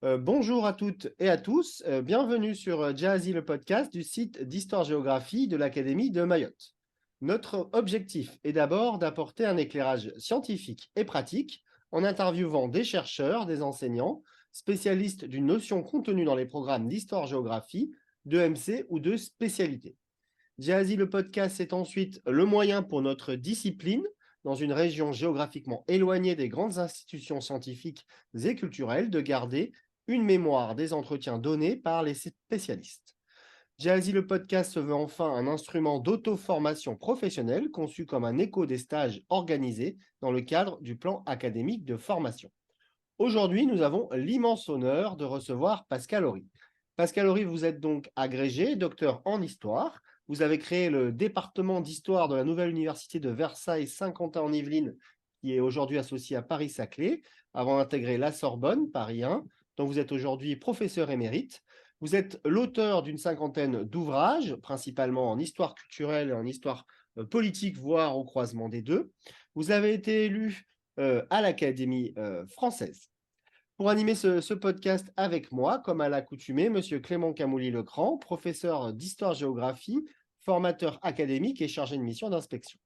Bonjour à toutes et à tous, bienvenue sur Jazzy le podcast du site d'histoire-géographie de l'Académie de Mayotte. Notre objectif est d'abord d'apporter un éclairage scientifique et pratique en interviewant des chercheurs, des enseignants, spécialistes d'une notion contenue dans les programmes d'histoire-géographie, de MC ou de spécialité. Jazzy le podcast, c'est ensuite le moyen pour notre discipline, dans une région géographiquement éloignée des grandes institutions scientifiques et culturelles, de garder une mémoire des entretiens donnés par les spécialistes. Jazzy le podcast se veut enfin un instrument d'auto-formation professionnelle conçu comme un écho des stages organisés dans le cadre du plan académique de formation. Aujourd'hui, nous avons l'immense honneur de recevoir Pascal Horry. Pascal Horry, vous êtes donc agrégé, docteur en histoire. Vous avez créé le département d'histoire de la nouvelle université de Versailles-Saint-Quentin-en-Yvelines, qui est aujourd'hui associé à Paris-Saclay, avant d'intégrer la Sorbonne, Paris 1, dont vous êtes aujourd'hui professeur émérite. Vous êtes l'auteur d'une cinquantaine d'ouvrages, principalement en histoire culturelle et en histoire politique, voire au croisement des deux. Vous avez été élu à l'Académie française. Pour animer ce podcast avec moi, comme à l'accoutumée, Monsieur Clément Camouly-Lecran, professeur d'histoire-géographie, formateur académique et chargé de mission d'inspection.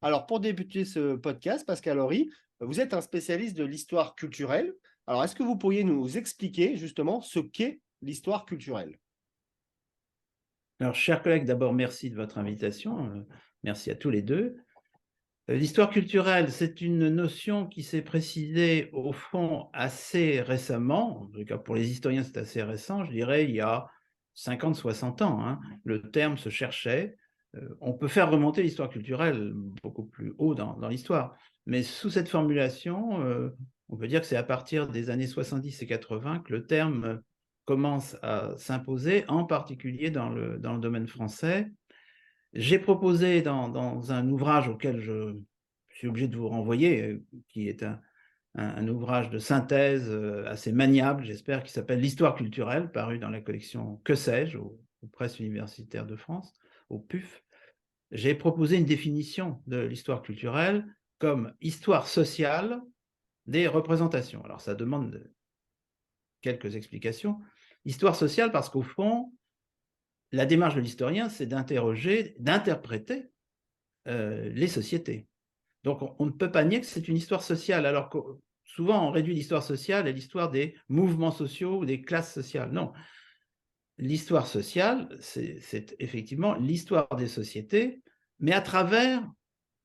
Alors, pour débuter ce podcast, Pascal Horry, vous êtes un spécialiste de l'histoire culturelle. Alors, est-ce que vous pourriez nous expliquer justement ce qu'est l'histoire culturelle? Alors, chers collègues, d'abord, merci de votre invitation. Merci à tous les deux. L'histoire culturelle, c'est une notion qui s'est précisée, au fond, assez récemment. En tout cas, pour les historiens, c'est assez récent. Je dirais, il y a 50, 60 ans, hein. Le terme se cherchait. On peut faire remonter l'histoire culturelle beaucoup plus haut dans l'histoire. Mais sous cette formulation, on peut dire que c'est à partir des années 70 et 80 que le terme commence à s'imposer, en particulier dans le domaine français. J'ai proposé dans un ouvrage auquel je suis obligé de vous renvoyer, qui est un ouvrage de synthèse assez maniable, j'espère, qui s'appelle «L'histoire culturelle», paru dans la collection Que sais-je, aux Presses universitaires de France, au PUF. J'ai proposé une définition de l'histoire culturelle comme histoire sociale des représentations. Alors ça demande quelques explications. Histoire sociale parce qu'au fond, la démarche de l'historien, c'est d'interroger, d'interpréter les sociétés. Donc on ne peut pas nier que c'est une histoire sociale, alors que souvent on réduit l'histoire sociale à l'histoire des mouvements sociaux ou des classes sociales. Non, l'histoire sociale, c'est effectivement l'histoire des sociétés, mais à travers,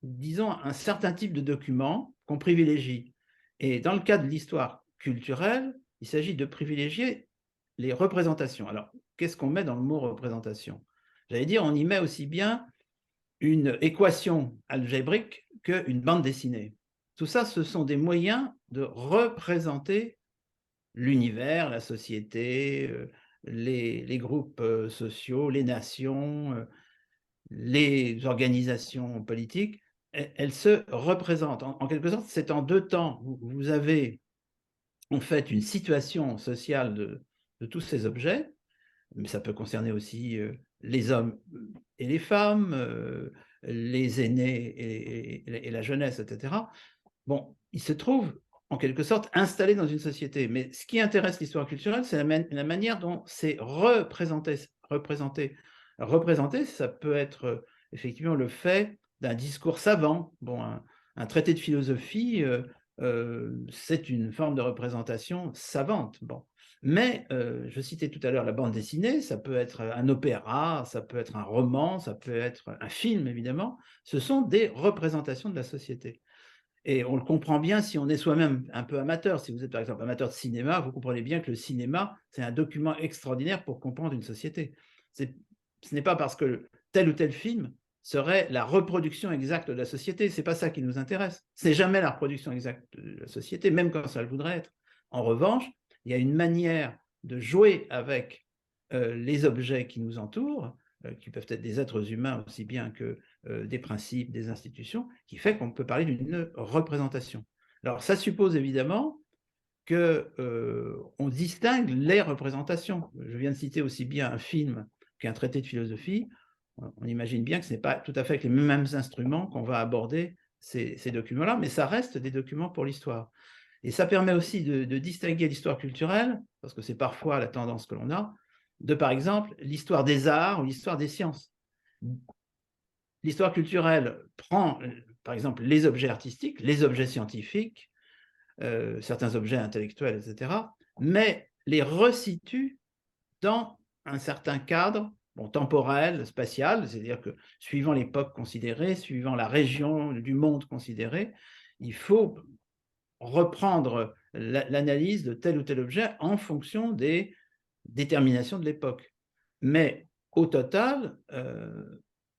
disons, un certain type de documents qu'on privilégie. Et dans le cas de l'histoire culturelle, il s'agit de privilégier les représentations. Alors, qu'est-ce qu'on met dans le mot représentation? J'allais dire, on y met aussi bien une équation algébrique qu'une bande dessinée. Tout ça, ce sont des moyens de représenter l'univers, la société, les groupes sociaux, les nations, les organisations politiques. Elles se représentent. En quelque sorte, c'est en deux temps. Vous avez en fait une situation sociale de tous ces objets, mais ça peut concerner aussi les hommes et les femmes, les aînés et la jeunesse, etc. Bon, ils se trouvent en quelque sorte installés dans une société. Mais ce qui intéresse l'histoire culturelle, c'est la manière dont c'est représenté. Représenter, ça peut être effectivement le fait d'un discours savant. Bon, un traité de philosophie, c'est une forme de représentation savante. Bon. Mais je citais tout à l'heure la bande dessinée, ça peut être un opéra, ça peut être un roman, ça peut être un film, évidemment. Ce sont des représentations de la société. Et on le comprend bien si on est soi-même un peu amateur. Si vous êtes par exemple amateur de cinéma, vous comprenez bien que le cinéma, c'est un document extraordinaire pour comprendre une société. Ce n'est pas parce que tel ou tel film serait la reproduction exacte de la société. Ce n'est pas ça qui nous intéresse. Ce n'est jamais la reproduction exacte de la société, même quand ça le voudrait être. En revanche, il y a une manière de jouer avec les objets qui nous entourent, qui peuvent être des êtres humains aussi bien que des principes, des institutions, qui fait qu'on peut parler d'une représentation. Alors ça suppose évidemment qu'on distingue les représentations. Je viens de citer aussi bien un film qu'un traité de philosophie. On imagine bien que ce n'est pas tout à fait avec les mêmes instruments qu'on va aborder ces documents-là, mais ça reste des documents pour l'histoire. Et ça permet aussi de distinguer l'histoire culturelle, parce que c'est parfois la tendance que l'on a, de, par exemple, l'histoire des arts ou l'histoire des sciences. L'histoire culturelle prend, par exemple, les objets artistiques, les objets scientifiques, certains objets intellectuels, etc., mais les resitue dans un certain cadre temporel, spatial, c'est-à-dire que suivant l'époque considérée, suivant la région du monde considérée, il faut reprendre l'analyse de tel ou tel objet en fonction des déterminations de l'époque. Mais au total,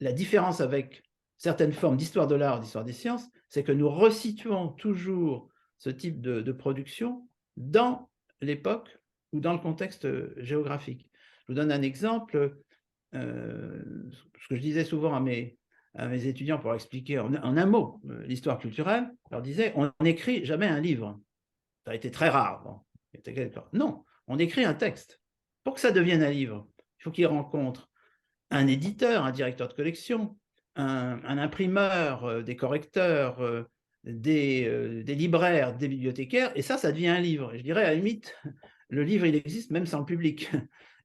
la différence avec certaines formes d'histoire de l'art, d'histoire des sciences, c'est que nous resituons toujours ce type de production dans l'époque ou dans le contexte géographique. Je vous donne un exemple, ce que je disais souvent à mes étudiants pour expliquer en un mot l'histoire culturelle, je leur disais, on n'écrit jamais un livre. Ça a été très rare. Bon, non, on écrit un texte. Pour que ça devienne un livre, il faut qu'il rencontre un éditeur, un directeur de collection, un imprimeur, des correcteurs, des libraires, des bibliothécaires, et ça devient un livre. Et je dirais, à la limite, le livre, il existe même sans le public.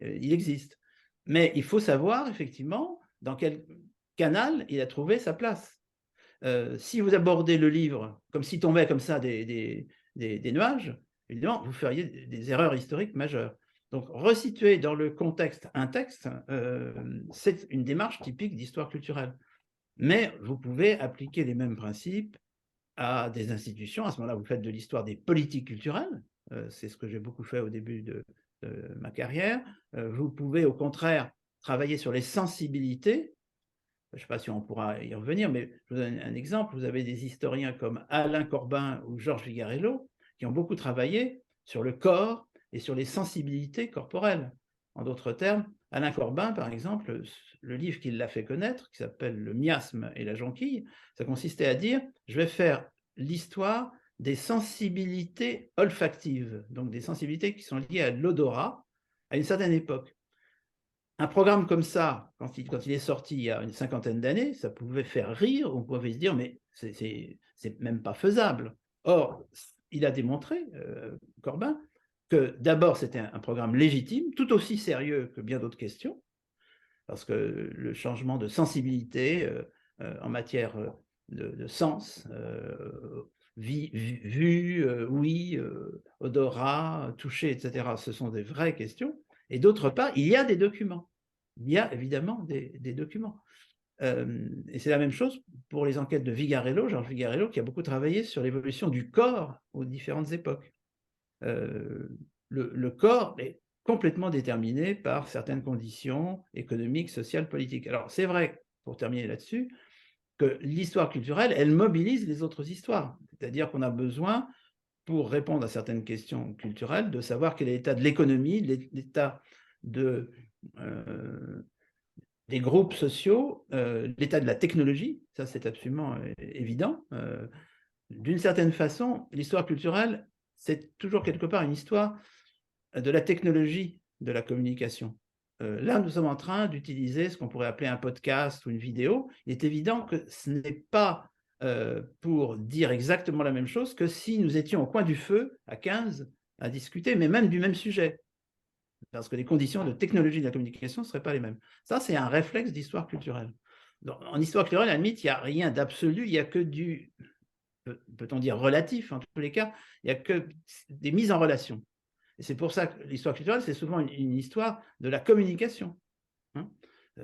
Il existe. Mais il faut savoir, effectivement, dans quel canal il a trouvé sa place. Si vous abordez le livre comme s'il tombait comme ça des nuages, évidemment, vous feriez des erreurs historiques majeures. Donc, resituer dans le contexte un texte, c'est une démarche typique d'histoire culturelle. Mais vous pouvez appliquer les mêmes principes à des institutions. À ce moment-là, vous faites de l'histoire des politiques culturelles. C'est ce que j'ai beaucoup fait au début de ma carrière. Vous pouvez, au contraire, travailler sur les sensibilités. Je ne sais pas si on pourra y revenir, mais je vous donne un exemple. Vous avez des historiens comme Alain Corbin ou Georges Vigarello qui ont beaucoup travaillé sur le corps et sur les sensibilités corporelles. En d'autres termes, Alain Corbin, par exemple, le livre qui l'a fait connaître, qui s'appelle Le miasme et la jonquille, ça consistait à dire, je vais faire l'histoire des sensibilités olfactives, donc des sensibilités qui sont liées à l'odorat à une certaine époque. Un programme comme ça, quand il est sorti il y a une cinquantaine d'années, ça pouvait faire rire, on pouvait se dire, mais c'est même pas faisable. Or, il a démontré, Corbin, que d'abord c'était un programme légitime, tout aussi sérieux que bien d'autres questions, parce que le changement de sensibilité en matière de sens, vue, ouïe, odorat, toucher, etc., ce sont des vraies questions. Et d'autre part, il y a des documents. Il y a évidemment des documents. Et c'est la même chose pour les enquêtes de Vigarello, Georges Vigarello, qui a beaucoup travaillé sur l'évolution du corps aux différentes époques. Le corps est complètement déterminé par certaines conditions économiques, sociales, politiques. Alors c'est vrai, pour terminer là-dessus, que l'histoire culturelle, elle mobilise les autres histoires. C'est-à-dire qu'on a besoin, pour répondre à certaines questions culturelles, de savoir quel est l'état de l'économie, l'état des groupes sociaux, l'état de la technologie, ça c'est absolument évident. D'une certaine façon, l'histoire culturelle, c'est toujours quelque part une histoire de la technologie de la communication. Là, nous sommes en train d'utiliser ce qu'on pourrait appeler un podcast ou une vidéo. Il est évident que ce n'est pas pour dire exactement la même chose que si nous étions au coin du feu à 15 à discuter, mais même du même sujet. Parce que les conditions de technologie de la communication ne seraient pas les mêmes. Ça, c'est un réflexe d'histoire culturelle. Donc, en histoire culturelle, à la limite, il n'y a rien d'absolu, il n'y a que du, peut-on dire, relatif, en tous les cas, il n'y a que des mises en relation. Et c'est pour ça que l'histoire culturelle, c'est souvent une histoire de la communication. Hein.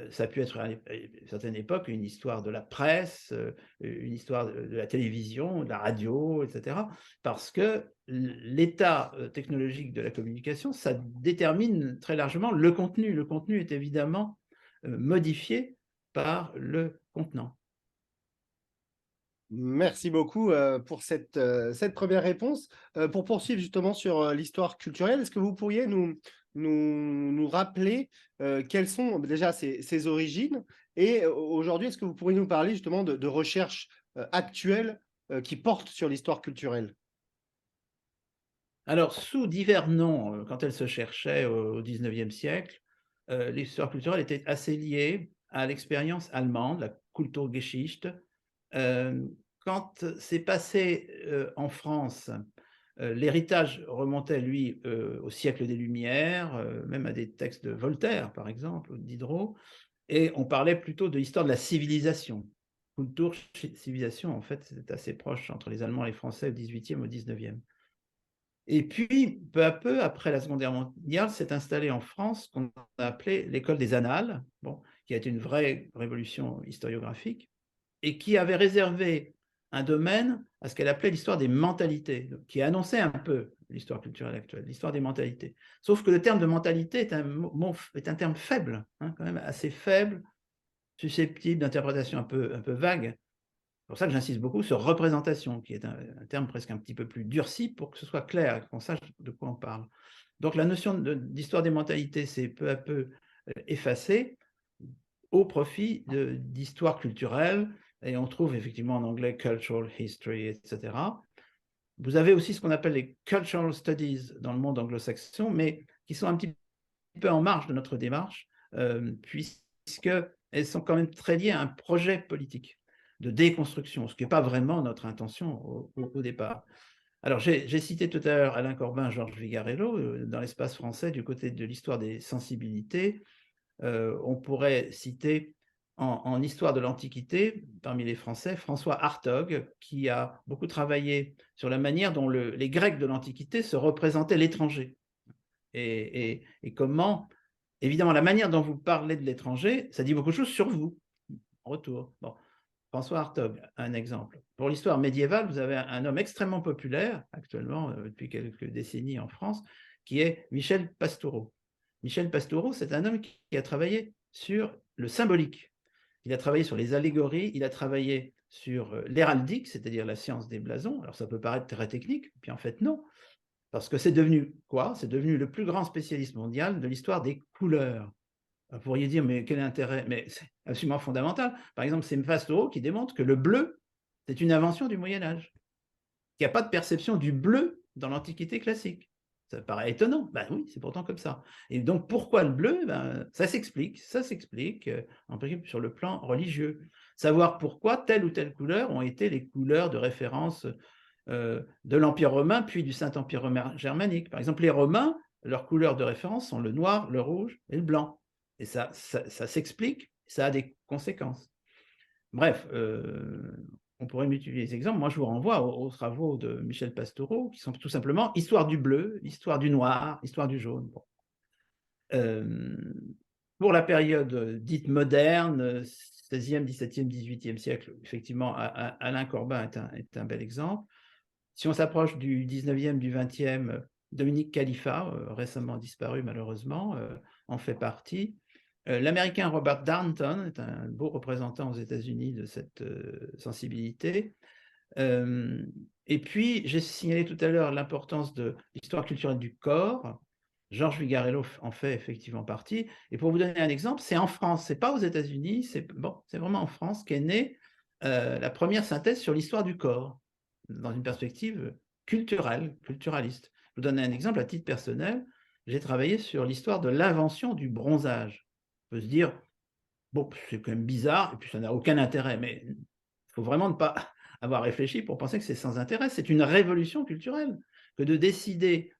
Ça a pu être à une certaine époque une histoire de la presse, une histoire de la télévision, de la radio, etc. Parce que l'état technologique de la communication, ça détermine très largement le contenu. Le contenu est évidemment modifié par le contenant. Merci beaucoup pour cette première réponse. Pour poursuivre justement sur l'histoire culturelle, est-ce que vous pourriez nous rappeler quelles sont déjà ses origines et aujourd'hui, est-ce que vous pourriez nous parler justement de recherches actuelles qui portent sur l'histoire culturelle? Alors, sous divers noms, quand elle se cherchait au XIXe siècle, l'histoire culturelle était assez liée à l'expérience allemande, la Kulturgeschichte. Quand c'est passé en France, L'héritage remontait, lui, au siècle des Lumières, même à des textes de Voltaire, par exemple, ou Diderot, et on parlait plutôt de l'histoire de la civilisation. Kultur, civilisation, en fait, c'est assez proche entre les Allemands et les Français au XVIIIe, au XIXe. Et puis, peu à peu, après la Seconde Guerre mondiale, s'est installée en France ce qu'on a appelé l'école des Annales, bon, qui a été une vraie révolution historiographique, et qui avait réservé un domaine à ce qu'elle appelait l'histoire des mentalités, qui annonçait un peu l'histoire culturelle actuelle, l'histoire des mentalités. Sauf que le terme de mentalité est un terme faible, hein, quand même assez faible, susceptible d'interprétation un peu vague. C'est pour ça que j'insiste beaucoup sur représentation, qui est un terme presque un petit peu plus durci pour que ce soit clair, qu'on sache de quoi on parle. Donc la notion d'histoire des mentalités s'est peu à peu effacée au profit d'histoire culturelle, et on trouve effectivement en anglais cultural history, etc. Vous avez aussi ce qu'on appelle les cultural studies dans le monde anglo-saxon, mais qui sont un petit peu en marge de notre démarche, puisqu'elles sont quand même très liées à un projet politique de déconstruction, ce qui n'est pas vraiment notre intention au départ. Alors, j'ai cité tout à l'heure Alain Corbin, Georges Vigarello, dans l'espace français, du côté de l'histoire des sensibilités. On pourrait citer en histoire de l'Antiquité, parmi les Français, François Hartog, qui a beaucoup travaillé sur la manière dont les Grecs de l'Antiquité se représentaient l'étranger. Et comment, évidemment, la manière dont vous parlez de l'étranger, ça dit beaucoup de choses sur vous, en retour. Bon. François Hartog, un exemple. Pour l'histoire médiévale, vous avez un homme extrêmement populaire, actuellement, depuis quelques décennies en France, qui est Michel Pastoureau. Michel Pastoureau, c'est un homme qui a travaillé sur le symbolique. Il a travaillé sur les allégories, il a travaillé sur l'héraldique, c'est-à-dire la science des blasons. Alors ça peut paraître très technique, puis en fait non, parce que c'est devenu quoi? C'est devenu le plus grand spécialiste mondial de l'histoire des couleurs. Vous pourriez dire, mais quel intérêt? Mais c'est absolument fondamental. Par exemple, c'est Pastoureau qui démontre que le bleu, c'est une invention du Moyen-Âge. Il n'y a pas de perception du bleu dans l'Antiquité classique. Ça paraît étonnant. Ben oui, c'est pourtant comme ça. Et donc, pourquoi le bleu? Ben, ça s'explique en principe sur le plan religieux. Savoir pourquoi telle ou telle couleur ont été les couleurs de référence de l'Empire romain, puis du Saint-Empire germanique. Par exemple, les Romains, leurs couleurs de référence sont le noir, le rouge et le blanc. Et ça s'explique, ça a des conséquences. Bref, on pourrait multiplier les exemples. Moi, je vous renvoie aux travaux de Michel Pastoureau, qui sont tout simplement histoire du bleu, histoire du noir, histoire du jaune. Bon. Pour la période dite moderne, 16e, 17e, 18e siècle, effectivement, Alain Corbin est un bel exemple. Si on s'approche du 19e, du 20e, Dominique Khalifa, récemment disparu malheureusement, en fait partie. L'Américain Robert Darnton est un beau représentant aux États-Unis de cette sensibilité. Et puis, j'ai signalé tout à l'heure l'importance de l'histoire culturelle du corps. Georges Vigarello en fait effectivement partie. Et pour vous donner un exemple, c'est en France, c'est pas aux États-Unis, c'est vraiment en France qu'est née la première synthèse sur l'histoire du corps, dans une perspective culturaliste. Je vous donne un exemple à titre personnel. J'ai travaillé sur l'histoire de l'invention du bronzage. On peut se dire, bon, c'est quand même bizarre, et puis ça n'a aucun intérêt, mais il faut vraiment ne pas avoir réfléchi pour penser que c'est sans intérêt. C'est une révolution culturelle que de décider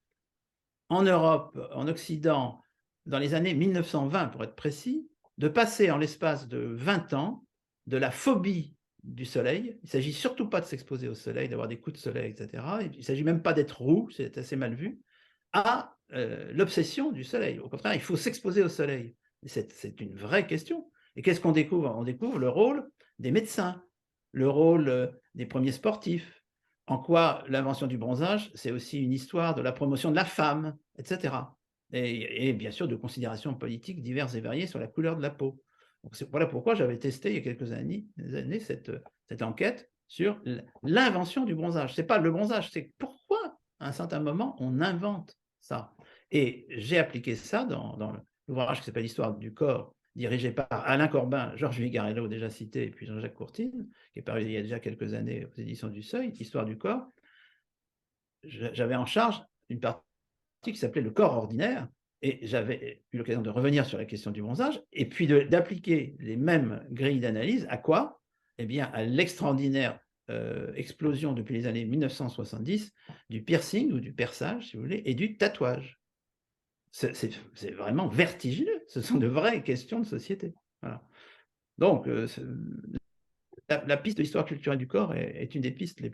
en Europe, en Occident, dans les années 1920 pour être précis, de passer en l'espace de 20 ans de la phobie du soleil, il ne s'agit surtout pas de s'exposer au soleil, d'avoir des coups de soleil, etc. Il ne s'agit même pas d'être roux, c'est assez mal vu, à l'obsession du soleil. Au contraire, il faut s'exposer au soleil. C'est une vraie question. Et qu'est-ce qu'on découvre? On découvre le rôle des médecins, le rôle des premiers sportifs, en quoi l'invention du bronzage, c'est aussi une histoire de la promotion de la femme, etc. Et bien sûr de considérations politiques diverses et variées sur la couleur de la peau. Donc voilà pourquoi j'avais testé il y a quelques années cette enquête sur l'invention du bronzage. Ce n'est pas le bronzage, c'est pourquoi à un certain moment on invente ça. Et j'ai appliqué ça dans l'ouvrage qui s'appelle L'histoire du corps, dirigé par Alain Corbin, Georges Vigarello, déjà cité, et puis Jean-Jacques Courtine, qui est paru il y a déjà quelques années aux éditions du Seuil, Histoire du corps. J'avais en charge une partie qui s'appelait le corps ordinaire, et j'avais eu l'occasion de revenir sur la question du bronzage, et puis d'appliquer les mêmes grilles d'analyse à quoi? Eh bien, à l'extraordinaire explosion depuis les années 1970 du piercing ou du perçage, si vous voulez, et du tatouage. C'est vraiment vertigineux. Ce sont de vraies questions de société. Voilà. Donc, la piste de l'histoire culturelle du corps est une des pistes les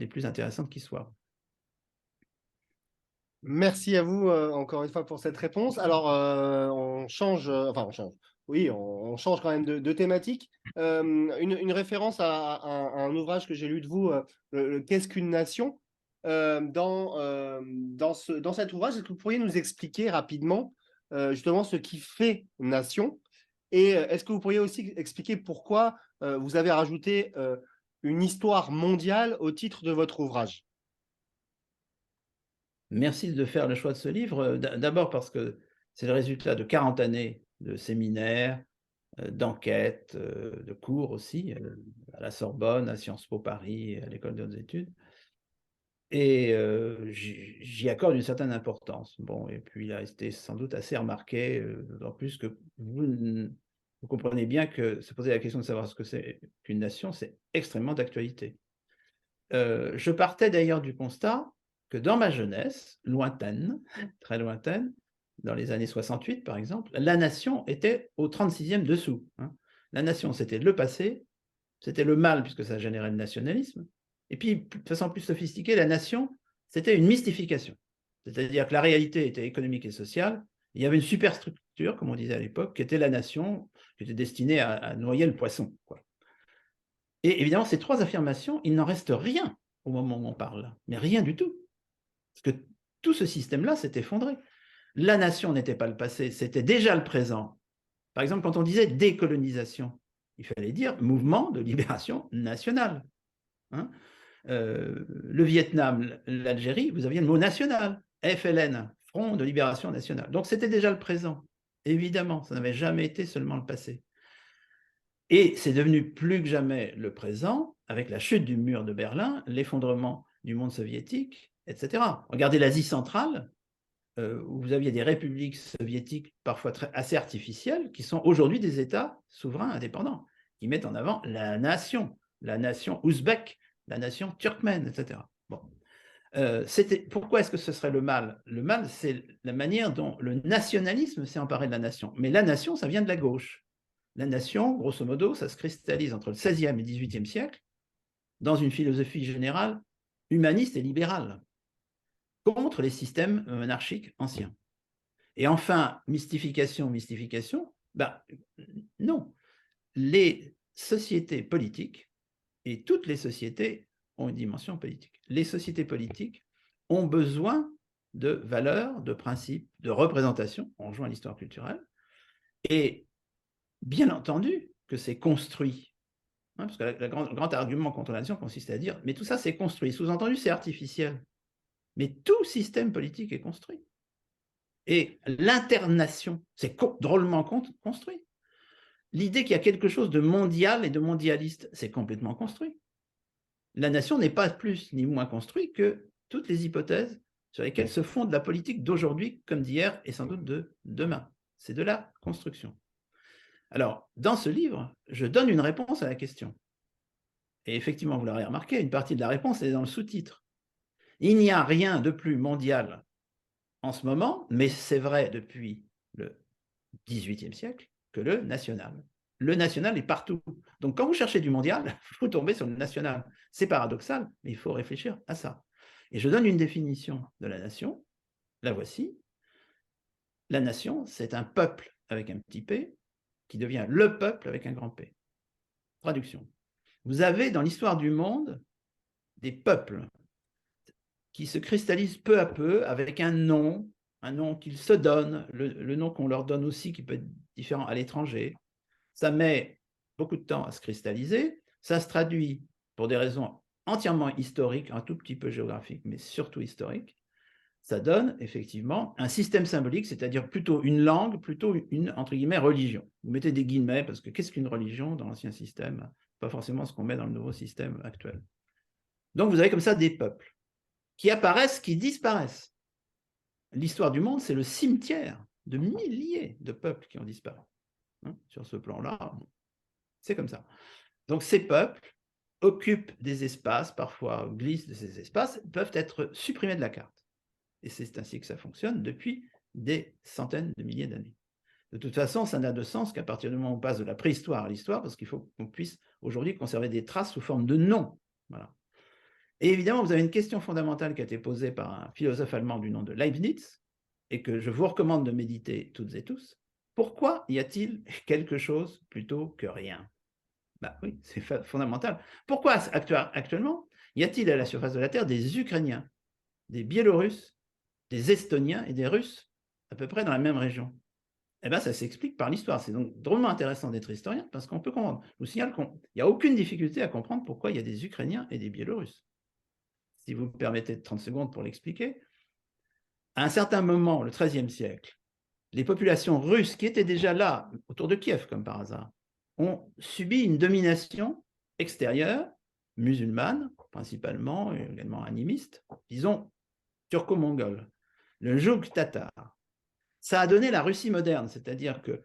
plus intéressantes qui soient. Merci à vous encore une fois pour cette réponse. Alors, on change, enfin, on change. Oui, on change quand même de thématique. Une référence à un ouvrage que j'ai lu de vous, Qu'est-ce qu'une nation? Dans cet ouvrage, est-ce que vous pourriez nous expliquer rapidement justement ce qui fait nation? Et est-ce que vous pourriez aussi expliquer pourquoi vous avez rajouté une histoire mondiale au titre de votre ouvrage? Merci de faire le choix de ce livre. D'abord parce que c'est le résultat de 40 années de séminaires, d'enquêtes, de cours aussi, à la Sorbonne, à Sciences Po Paris, à l'École des hautes études. Et j'y accorde une certaine importance. Bon, et puis il a été sans doute assez remarqué, d'autant plus que vous comprenez bien que se poser la question de savoir ce que c'est qu'une nation, c'est extrêmement d'actualité. Je partais d'ailleurs du constat que dans ma jeunesse, lointaine, très lointaine, dans les années 68 par exemple, la nation était au 36e dessous. Hein. La nation, c'était le passé, c'était le mal puisque ça générait le nationalisme, et puis de façon plus sophistiquée, la nation, c'était une mystification. C'est-à-dire que la réalité était économique et sociale, il y avait une superstructure, comme on disait à l'époque, qui était la nation, qui était destinée à noyer le poisson, quoi. Et évidemment, ces trois affirmations, il n'en reste rien au moment où on parle, mais rien du tout. Parce que tout ce système-là s'est effondré. La nation n'était pas le passé, c'était déjà le présent. Par exemple, quand on disait décolonisation, il fallait dire mouvement de libération nationale. Hein, le Vietnam, l'Algérie, vous aviez le mot national, FLN, Front de libération nationale. Donc c'était déjà le présent. Évidemment, ça n'avait jamais été seulement le passé. Et c'est devenu plus que jamais le présent, avec la chute du mur de Berlin, l'effondrement du monde soviétique, etc. Regardez l'Asie centrale, où vous aviez des républiques soviétiques parfois assez artificielles, qui sont aujourd'hui des États souverains indépendants, qui mettent en avant la nation ouzbek, la nation turkmène, etc. Bon. Pourquoi est-ce que ce serait le mal? Le mal, c'est la manière dont le nationalisme s'est emparé de la nation. Mais la nation, ça vient de la gauche. La nation, grosso modo, ça se cristallise entre le XVIe et XVIIIe siècle dans une philosophie générale humaniste et libérale contre les systèmes monarchiques anciens. Et enfin, mystification, ben, non. Les sociétés politiques, et toutes les sociétés ont une dimension politique. Les sociétés politiques ont besoin de valeurs, de principes, de représentations, on rejoint l'histoire culturelle, et bien entendu que c'est construit. Hein, parce que le grand argument contre la nation consiste à dire, mais tout ça c'est construit, sous-entendu c'est artificiel. Mais tout système politique est construit. Et l'internation, c'est drôlement construit. L'idée qu'il y a quelque chose de mondial et de mondialiste, c'est complètement construit. La nation n'est pas plus ni moins construite que toutes les hypothèses sur lesquelles se fonde la politique d'aujourd'hui comme d'hier et sans doute de demain. C'est de la construction. Alors, dans ce livre, je donne une réponse à la question. Et effectivement, vous l'aurez remarqué, une partie de la réponse est dans le sous-titre. Il n'y a rien de plus mondial en ce moment, mais c'est vrai depuis le XVIIIe siècle, que le national. Le national est partout. Donc, quand vous cherchez du mondial, vous tombez sur le national. C'est paradoxal, mais il faut réfléchir à ça. Et je donne une définition de la nation. La voici. La nation, c'est un peuple avec un petit p qui devient le peuple avec un grand P. Traduction. Vous avez dans l'histoire du monde des peuples qui se cristallisent peu à peu avec un nom qu'ils se donnent, le nom qu'on leur donne aussi, qui peut être différent à l'étranger. Ça met beaucoup de temps à se cristalliser. Ça se traduit pour des raisons entièrement historiques, un tout petit peu géographiques, mais surtout historiques. Ça donne effectivement un système symbolique, c'est-à-dire plutôt une langue, plutôt une, entre guillemets, religion. Vous mettez des guillemets, parce que qu'est-ce qu'une religion dans l'ancien système? Pas forcément ce qu'on met dans le nouveau système actuel. Donc vous avez comme ça des peuples qui apparaissent, qui disparaissent. L'histoire du monde, c'est le cimetière de milliers de peuples qui ont disparu. Hein, sur ce plan-là, c'est comme ça. Donc ces peuples occupent des espaces, parfois glissent de ces espaces, peuvent être supprimés de la carte. Et c'est ainsi que ça fonctionne depuis des centaines de milliers d'années. De toute façon, ça n'a de sens qu'à partir du moment où on passe de la préhistoire à l'histoire, parce qu'il faut qu'on puisse aujourd'hui conserver des traces sous forme de noms. Voilà. Et évidemment, vous avez une question fondamentale qui a été posée par un philosophe allemand du nom de Leibniz, et que je vous recommande de méditer toutes et tous. Pourquoi y a-t-il quelque chose plutôt que rien? Ben oui, c'est fondamental. Pourquoi actuellement y a-t-il à la surface de la Terre des Ukrainiens, des Biélorusses, des Estoniens et des Russes à peu près dans la même région? Eh bien, ça s'explique par l'histoire. C'est donc drôlement intéressant d'être historien parce qu'on peut comprendre. Je vous signale qu'il n'y a aucune difficulté à comprendre pourquoi il y a des Ukrainiens et des Biélorusses. Si vous me permettez 30 secondes pour l'expliquer, à un certain moment, le XIIIe siècle, les populations russes qui étaient déjà là, autour de Kiev comme par hasard, ont subi une domination extérieure, musulmane principalement, et également animiste, disons turco-mongole, le joug tatar. Ça a donné la Russie moderne, c'est-à-dire que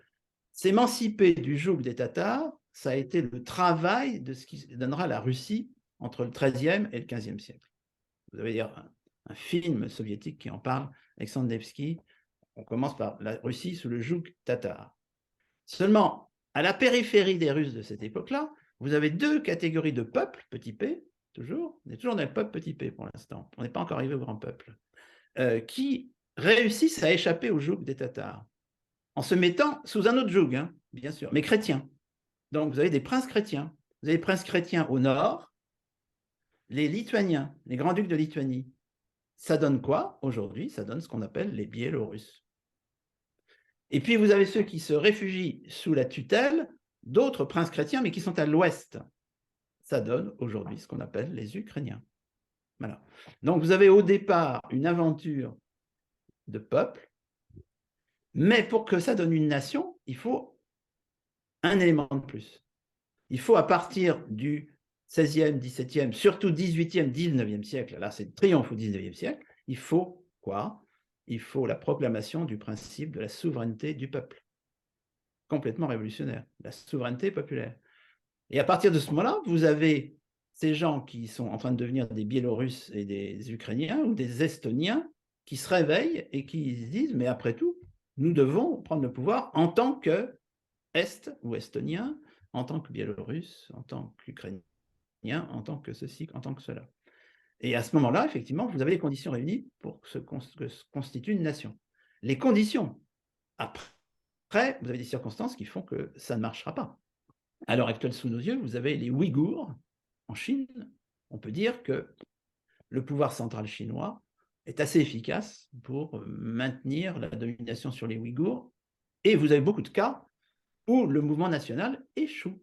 s'émanciper du joug des Tatars, ça a été le travail de ce qui donnera la Russie entre le XIIIe et le XVe siècle. Vous avez dire un film soviétique qui en parle, Alexandre Nevsky. On commence par la Russie sous le joug tatar. Seulement, à la périphérie des Russes de cette époque-là, vous avez deux catégories de peuples, petit p, toujours, on est toujours dans le peuple petit p pour l'instant, on n'est pas encore arrivé au grand peuple, qui réussissent à échapper au joug des Tatars, en se mettant sous un autre joug, hein, bien sûr, mais chrétien. Donc vous avez des princes chrétiens. Vous avez les princes chrétiens au nord, les Lituaniens, les grands-ducs de Lituanie. Ça donne quoi aujourd'hui? Ça donne ce qu'on appelle les Biélorusses. Et puis vous avez ceux qui se réfugient sous la tutelle d'autres princes chrétiens, mais qui sont à l'ouest. Ça donne aujourd'hui ce qu'on appelle les Ukrainiens. Voilà. Donc vous avez au départ une aventure de peuple, mais pour que ça donne une nation, il faut un élément de plus. Il faut à partir du XVIe, XVIIe, surtout XVIIIe, XIXe siècle, là c'est le triomphe au XIXe siècle, il faut quoi? Il faut la proclamation du principe de la souveraineté du peuple. Complètement révolutionnaire, la souveraineté populaire. Et à partir de ce moment-là, vous avez ces gens qui sont en train de devenir des Biélorusses et des Ukrainiens ou des Estoniens qui se réveillent et qui se disent, mais après tout, nous devons prendre le pouvoir en tant que Est ou Estonien, en tant que Biélorusse, en tant qu'Ukrainien, en tant que ceci, en tant que cela. Et à ce moment-là, effectivement, vous avez les conditions réunies pour que se constitue une nation. Les conditions, après, vous avez des circonstances qui font que ça ne marchera pas. À l'heure actuelle, sous nos yeux, vous avez les Ouïghours en Chine. On peut dire que le pouvoir central chinois est assez efficace pour maintenir la domination sur les Ouïghours. Et vous avez beaucoup de cas où le mouvement national échoue.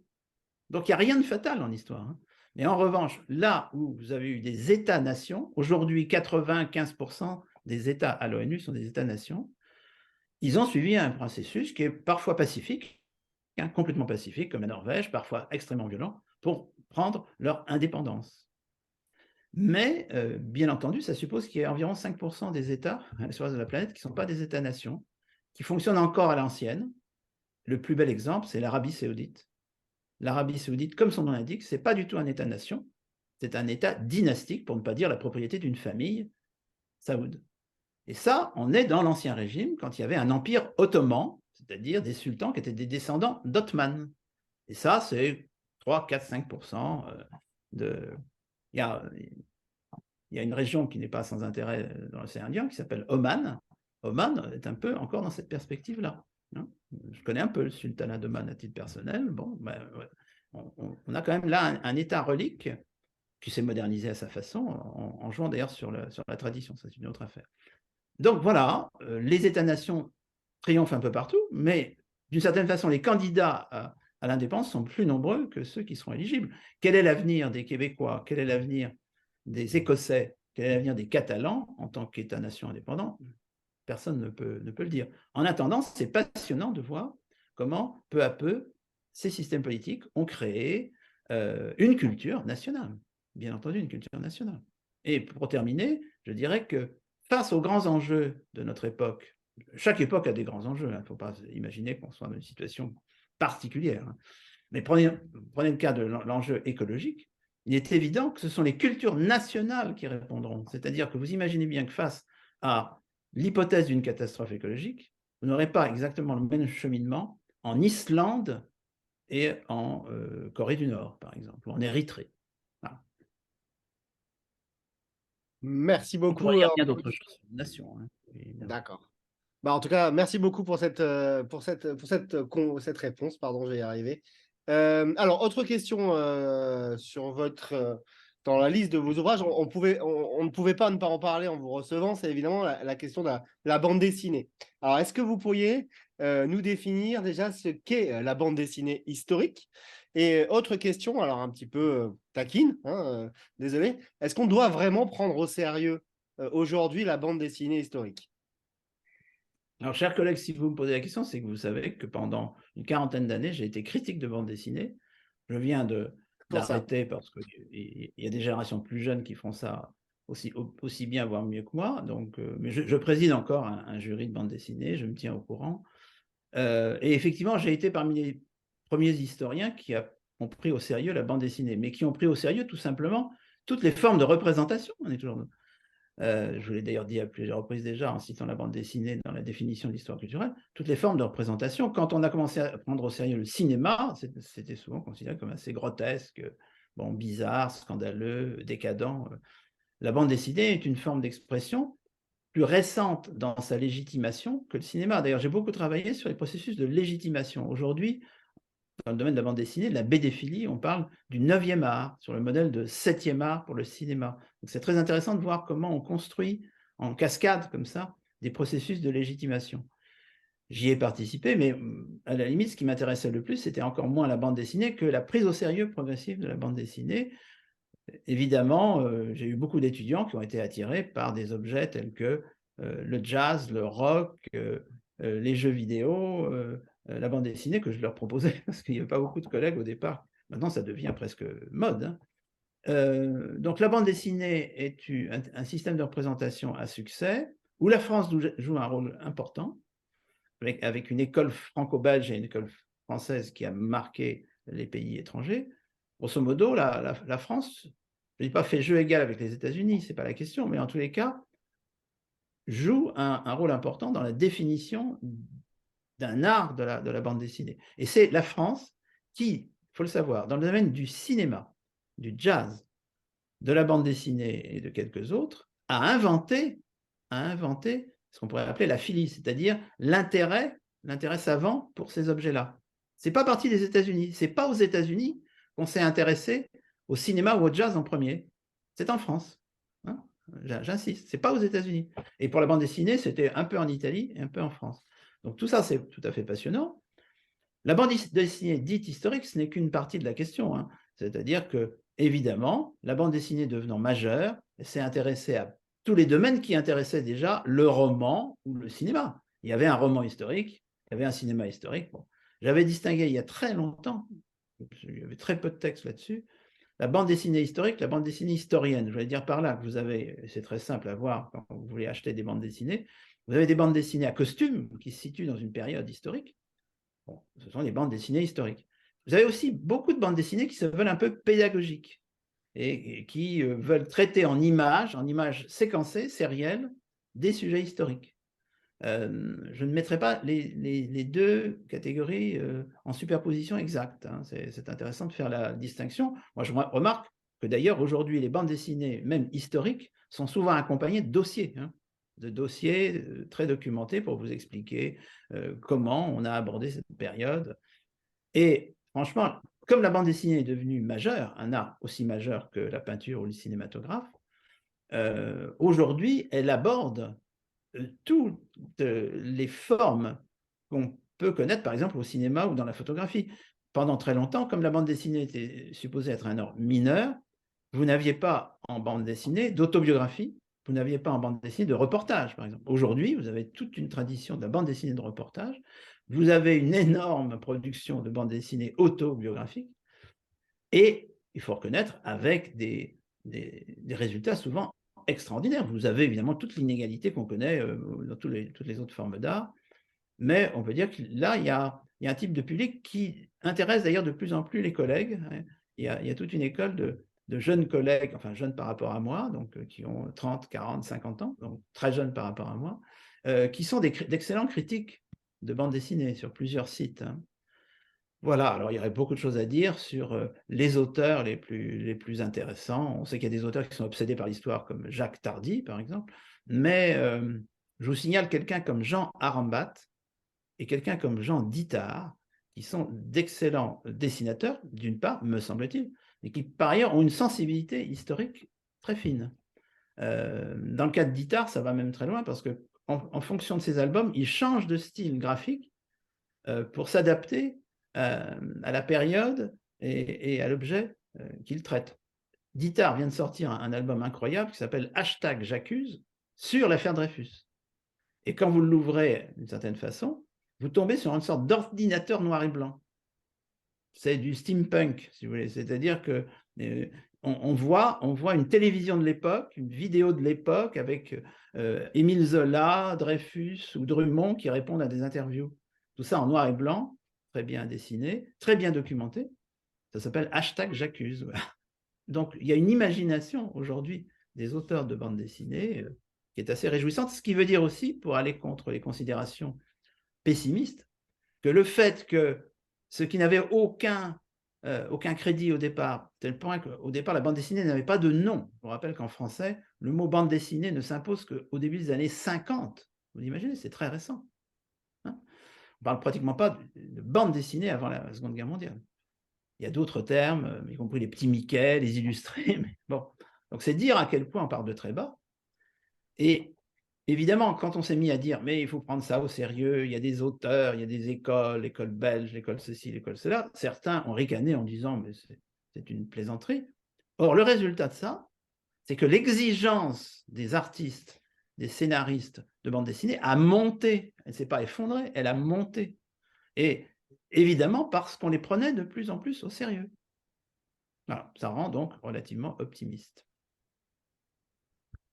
Donc il n'y a rien de fatal en histoire. Hein. Mais en revanche, là où vous avez eu des États-nations, aujourd'hui 95% des États à l'ONU sont des États-nations, ils ont suivi un processus qui est parfois pacifique, hein, complètement pacifique, comme la Norvège, parfois extrêmement violent, pour prendre leur indépendance. Mais, bien entendu, ça suppose qu'il y ait environ 5% des États à la surface de la planète qui ne sont pas des États-nations, qui fonctionnent encore à l'ancienne. Le plus bel exemple, c'est l'Arabie saoudite. L'Arabie saoudite, comme son nom l'indique, ce n'est pas du tout un État-nation, c'est un État dynastique, pour ne pas dire la propriété d'une famille saoud. Et ça, on est dans l'Ancien Régime, quand il y avait un empire ottoman, c'est-à-dire des sultans qui étaient des descendants d'Othman. Et ça, c'est 3, 4, 5% de... Il y a une région qui n'est pas sans intérêt dans l'océan Indien, qui s'appelle Oman. Oman est un peu encore dans cette perspective-là. Je connais un peu le sultanat d'Oman à titre personnel. Bon, ben, ouais. On a quand même là un État relique qui s'est modernisé à sa façon, en jouant d'ailleurs sur la tradition. Ça, c'est une autre affaire. Donc voilà, les États-nations triomphent un peu partout, mais d'une certaine façon, les candidats à l'indépendance sont plus nombreux que ceux qui seront éligibles. Quel est l'avenir des Québécois? Quel est l'avenir des Écossais? Quel est l'avenir des Catalans en tant qu'État-nation indépendant? Personne ne peut le dire. En attendant, c'est passionnant de voir comment, peu à peu, ces systèmes politiques ont créé une culture nationale. Bien entendu, une culture nationale. Et pour terminer, je dirais que face aux grands enjeux de notre époque, chaque époque a des grands enjeux, il ne faut pas imaginer qu'on soit dans une situation particulière. Hein. Mais prenez le cas de l'enjeu écologique. il est évident que ce sont les cultures nationales qui répondront. C'est-à-dire que vous imaginez bien que face à l'hypothèse d'une catastrophe écologique, vous n'aurez pas exactement le même cheminement en Islande et en Corée du Nord, par exemple, ou en Érythrée. Voilà. Merci On pourrait beaucoup. dire bien d'autres choses sur les nations. Hein, D'accord. Bah, en tout cas, merci beaucoup pour cette réponse. Pardon, je vais y arriver. Alors, autre question sur dans la liste de vos ouvrages. On ne pouvait pas ne pas en parler en vous recevant. C'est évidemment la question de la bande dessinée. Alors, est-ce que vous pourriez nous définir déjà ce qu'est la bande dessinée historique? Et autre question, alors un petit peu taquine, hein, désolé. Est-ce qu'on doit vraiment prendre au sérieux aujourd'hui la bande dessinée historique? Alors, chers collègues, si vous me posez la question, c'est que vous savez que pendant une quarantaine d'années, j'ai été critique de bande dessinée. Je viens Pour ça. d'arrêter parce qu'il y a des générations plus jeunes qui font ça aussi bien, voire mieux que moi. Donc, mais je préside encore un jury de bande dessinée, je me tiens au courant. Et effectivement, j'ai été parmi les premiers historiens qui ont pris au sérieux la bande dessinée, mais qui ont pris au sérieux tout simplement toutes les formes de représentation. On est toujours je vous l'ai d'ailleurs dit à plusieurs reprises déjà en citant la bande dessinée dans la définition de l'histoire culturelle, toutes les formes de représentation. Quand on a commencé à prendre au sérieux le cinéma, c'était souvent considéré comme assez grotesque, bon, bizarre, scandaleux, décadent. La bande dessinée est une forme d'expression plus récente dans sa légitimation que le cinéma. D'ailleurs, j'ai beaucoup travaillé sur les processus de légitimation. Aujourd'hui, dans le domaine de la bande dessinée, de la BDphilie, on parle du 9e art, sur le modèle de 7e art pour le cinéma. Donc c'est très intéressant de voir comment on construit en cascade, comme ça, des processus de légitimation. J'y ai participé, mais à la limite, ce qui m'intéressait le plus, c'était encore moins la bande dessinée que la prise au sérieux progressive de la bande dessinée. Évidemment, j'ai eu beaucoup d'étudiants qui ont été attirés par des objets tels que le jazz, le rock, les jeux vidéo, la bande dessinée que je leur proposais, parce qu'il n'y avait pas beaucoup de collègues au départ. Maintenant, ça devient presque mode. Hein. Donc la bande dessinée est un système de représentation à succès, où la France joue un rôle important, avec une école franco-belge et une école française qui a marqué les pays étrangers. Grosso modo, la France, je ne dis pas fait jeu égal avec les États-Unis, ce n'est pas la question, mais en tous les cas, joue un rôle important dans la définition d'un art de la bande dessinée. Et c'est la France qui, il faut le savoir, dans le domaine du cinéma, du jazz, de la bande dessinée et de quelques autres, a inventé ce qu'on pourrait appeler la philie, c'est-à-dire l'intérêt savant pour ces objets-là. Ce n'est pas parti des États-Unis. Ce n'est pas aux États-Unis qu'on s'est intéressé au cinéma ou au jazz en premier. C'est en France. Hein, j'insiste, ce n'est pas aux États-Unis. Et pour la bande dessinée, c'était un peu en Italie et un peu en France. Donc tout ça, c'est tout à fait passionnant. La bande dessinée dite historique, ce n'est qu'une partie de la question. Hein. C'est-à-dire que, évidemment, la bande dessinée devenant majeure, s'est intéressée à tous les domaines qui intéressaient déjà le roman ou le cinéma. Il y avait un roman historique, il y avait un cinéma historique. Bon. J'avais distingué il y a très longtemps, il y avait très peu de textes là-dessus, la bande dessinée historique, la bande dessinée historienne. Je vais dire par là que vous avez, c'est très simple à voir quand vous voulez acheter des bandes dessinées, vous avez des bandes dessinées à costume qui se situent dans une période historique. Bon, ce sont des bandes dessinées historiques. Vous avez aussi beaucoup de bandes dessinées qui se veulent un peu pédagogiques et qui veulent traiter en images séquencées, sérielles, des sujets historiques. Je ne mettrai pas les deux catégories en superposition exacte. Hein. C'est intéressant de faire la distinction. Moi, je remarque que d'ailleurs, aujourd'hui, les bandes dessinées, même historiques, sont souvent accompagnées de dossiers. Hein, de dossiers très documentés pour vous expliquer comment on a abordé cette période. Et franchement, comme la bande dessinée est devenue majeure, un art aussi majeur que la peinture ou le cinématographe, aujourd'hui, elle aborde toutes les formes qu'on peut connaître, par exemple, au cinéma ou dans la photographie. Pendant très longtemps, comme la bande dessinée était supposée être un art mineur, vous n'aviez pas en bande dessinée d'autobiographie, vous n'aviez pas en bande dessinée de reportage, par exemple. Aujourd'hui, vous avez toute une tradition de la bande dessinée de reportage, vous avez une énorme production de bande dessinée autobiographique, et il faut reconnaître, avec des résultats souvent extraordinaires. Vous avez évidemment toute l'inégalité qu'on connaît dans toutes les autres formes d'art, mais on peut dire que là, il y a un type de public qui intéresse d'ailleurs de plus en plus les collègues. Hein. Il y a toute une école de jeunes collègues, enfin jeunes par rapport à moi, donc qui ont 30, 40, 50 ans, donc très jeunes par rapport à moi, qui sont d'excellents critiques de bande dessinée sur plusieurs sites. Hein. Voilà, alors il y aurait beaucoup de choses à dire sur les auteurs les plus intéressants. On sait qu'il y a des auteurs qui sont obsédés par l'histoire, comme Jacques Tardy, par exemple, mais je vous signale quelqu'un comme Jean Arambat et quelqu'un comme Jean Dittard, qui sont d'excellents dessinateurs, d'une part, me semble-t-il, et qui, par ailleurs, ont une sensibilité historique très fine. Dans le cas de Dittard, ça va même très loin, parce que en fonction de ses albums, il change de style graphique pour s'adapter à la période et à l'objet qu'il traite. Dittard vient de sortir un album incroyable qui s'appelle #J'accuse sur l'affaire Dreyfus. Et quand vous l'ouvrez d'une certaine façon, vous tombez sur une sorte d'ordinateur noir et blanc. C'est du steampunk, si vous voulez. C'est-à-dire que on voit une télévision de l'époque, une vidéo de l'époque avec Émile Zola, Dreyfus ou Drummond qui répondent à des interviews. Tout ça en noir et blanc, très bien dessiné, très bien documenté. Ça s'appelle #J'accuse. Voilà. Donc, il y a une imagination aujourd'hui des auteurs de bande dessinée qui est assez réjouissante, ce qui veut dire aussi, pour aller contre les considérations pessimistes, que le fait que ceux qui n'avaient aucun crédit au départ, tel point qu'au départ, la bande dessinée n'avait pas de nom. Je vous rappelle qu'en français, le mot bande dessinée ne s'impose qu'au début des années 50. Vous imaginez, c'est très récent. Hein, on ne parle pratiquement pas de bande dessinée avant la Seconde Guerre mondiale. Il y a d'autres termes, y compris les petits Mickey, les illustrés. Mais bon. Donc, c'est dire à quel point on part de très bas. Et évidemment, quand on s'est mis à dire « mais il faut prendre ça au sérieux, il y a des auteurs, il y a des écoles, l'école belge, l'école ceci, l'école cela », certains ont ricané en disant « mais c'est une plaisanterie ». Or, le résultat de ça, c'est que l'exigence des artistes, des scénaristes de bande dessinée a monté. Elle ne s'est pas effondrée, elle a monté. Et évidemment, parce qu'on les prenait de plus en plus au sérieux. Voilà, ça rend donc relativement optimiste.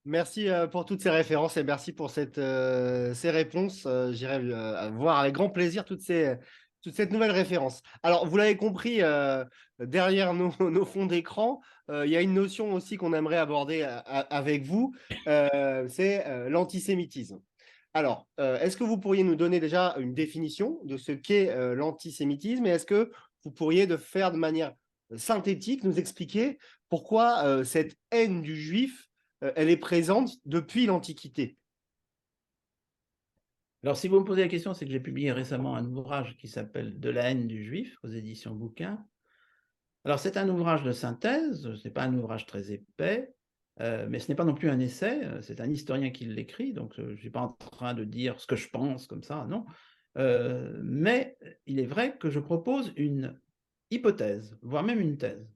Merci pour toutes ces références et merci pour ces réponses. J'irai voir avec grand plaisir toute cette nouvelle référence. Alors, vous l'avez compris, derrière nos fonds d'écran, il y a une notion aussi qu'on aimerait aborder avec vous, c'est l'antisémitisme. Alors, est-ce que vous pourriez nous donner déjà une définition de ce qu'est l'antisémitisme et est-ce que vous pourriez faire de manière synthétique nous expliquer pourquoi cette haine du juif elle est présente depuis l'Antiquité? Alors, si vous me posez la question, c'est que j'ai publié récemment un ouvrage qui s'appelle « De la haine du juif » aux éditions Bouquin. Alors, c'est un ouvrage de synthèse, ce n'est pas un ouvrage très épais, mais ce n'est pas non plus un essai, c'est un historien qui l'écrit, donc je ne suis pas en train de dire ce que je pense comme ça, non. Mais il est vrai que je propose une hypothèse, voire même une thèse,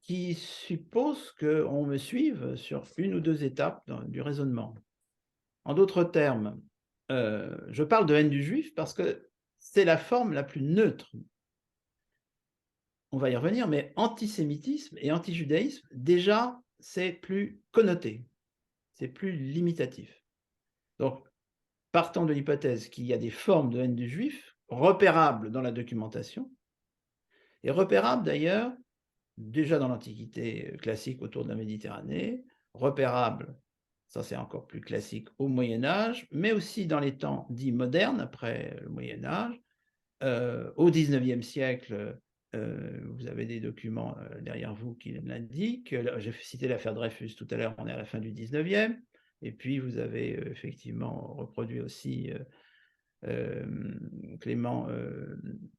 qui suppose qu'on me suive sur une ou deux étapes du raisonnement. En d'autres termes, je parle de haine du juif parce que c'est la forme la plus neutre. On va y revenir, mais antisémitisme et antijudaïsme, déjà, c'est plus connoté, c'est plus limitatif. Donc, partons de l'hypothèse qu'il y a des formes de haine du juif repérables dans la documentation, et repérables d'ailleurs déjà dans l'Antiquité classique autour de la Méditerranée, repérables, ça c'est encore plus classique, au Moyen-Âge, mais aussi dans les temps dits modernes, après le Moyen-Âge. Au XIXe siècle, vous avez des documents derrière vous qui l'indiquent. J'ai cité l'affaire Dreyfus tout à l'heure, on est à la fin du XIXe. Et puis vous avez effectivement reproduit aussi, Clément,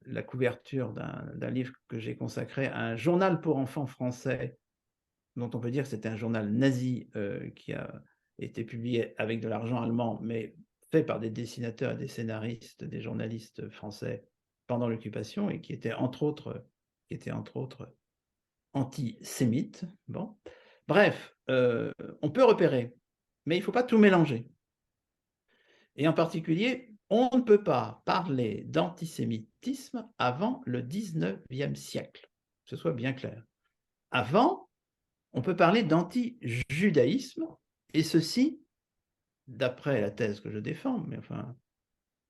la couverture d'un livre que j'ai consacré à un journal pour enfants français, dont on peut dire que c'était un journal nazi qui a été publié avec de l'argent allemand, mais fait par des dessinateurs et des scénaristes, des journalistes français pendant l'occupation, et qui était entre autres antisémite. Bon. Bref, on peut repérer, mais il ne faut pas tout mélanger. Et en particulier, on ne peut pas parler d'antisémitisme avant le XIXe siècle, que ce soit bien clair. Avant, on peut parler d'anti-judaïsme, et ceci, d'après la thèse que je défends, mais enfin,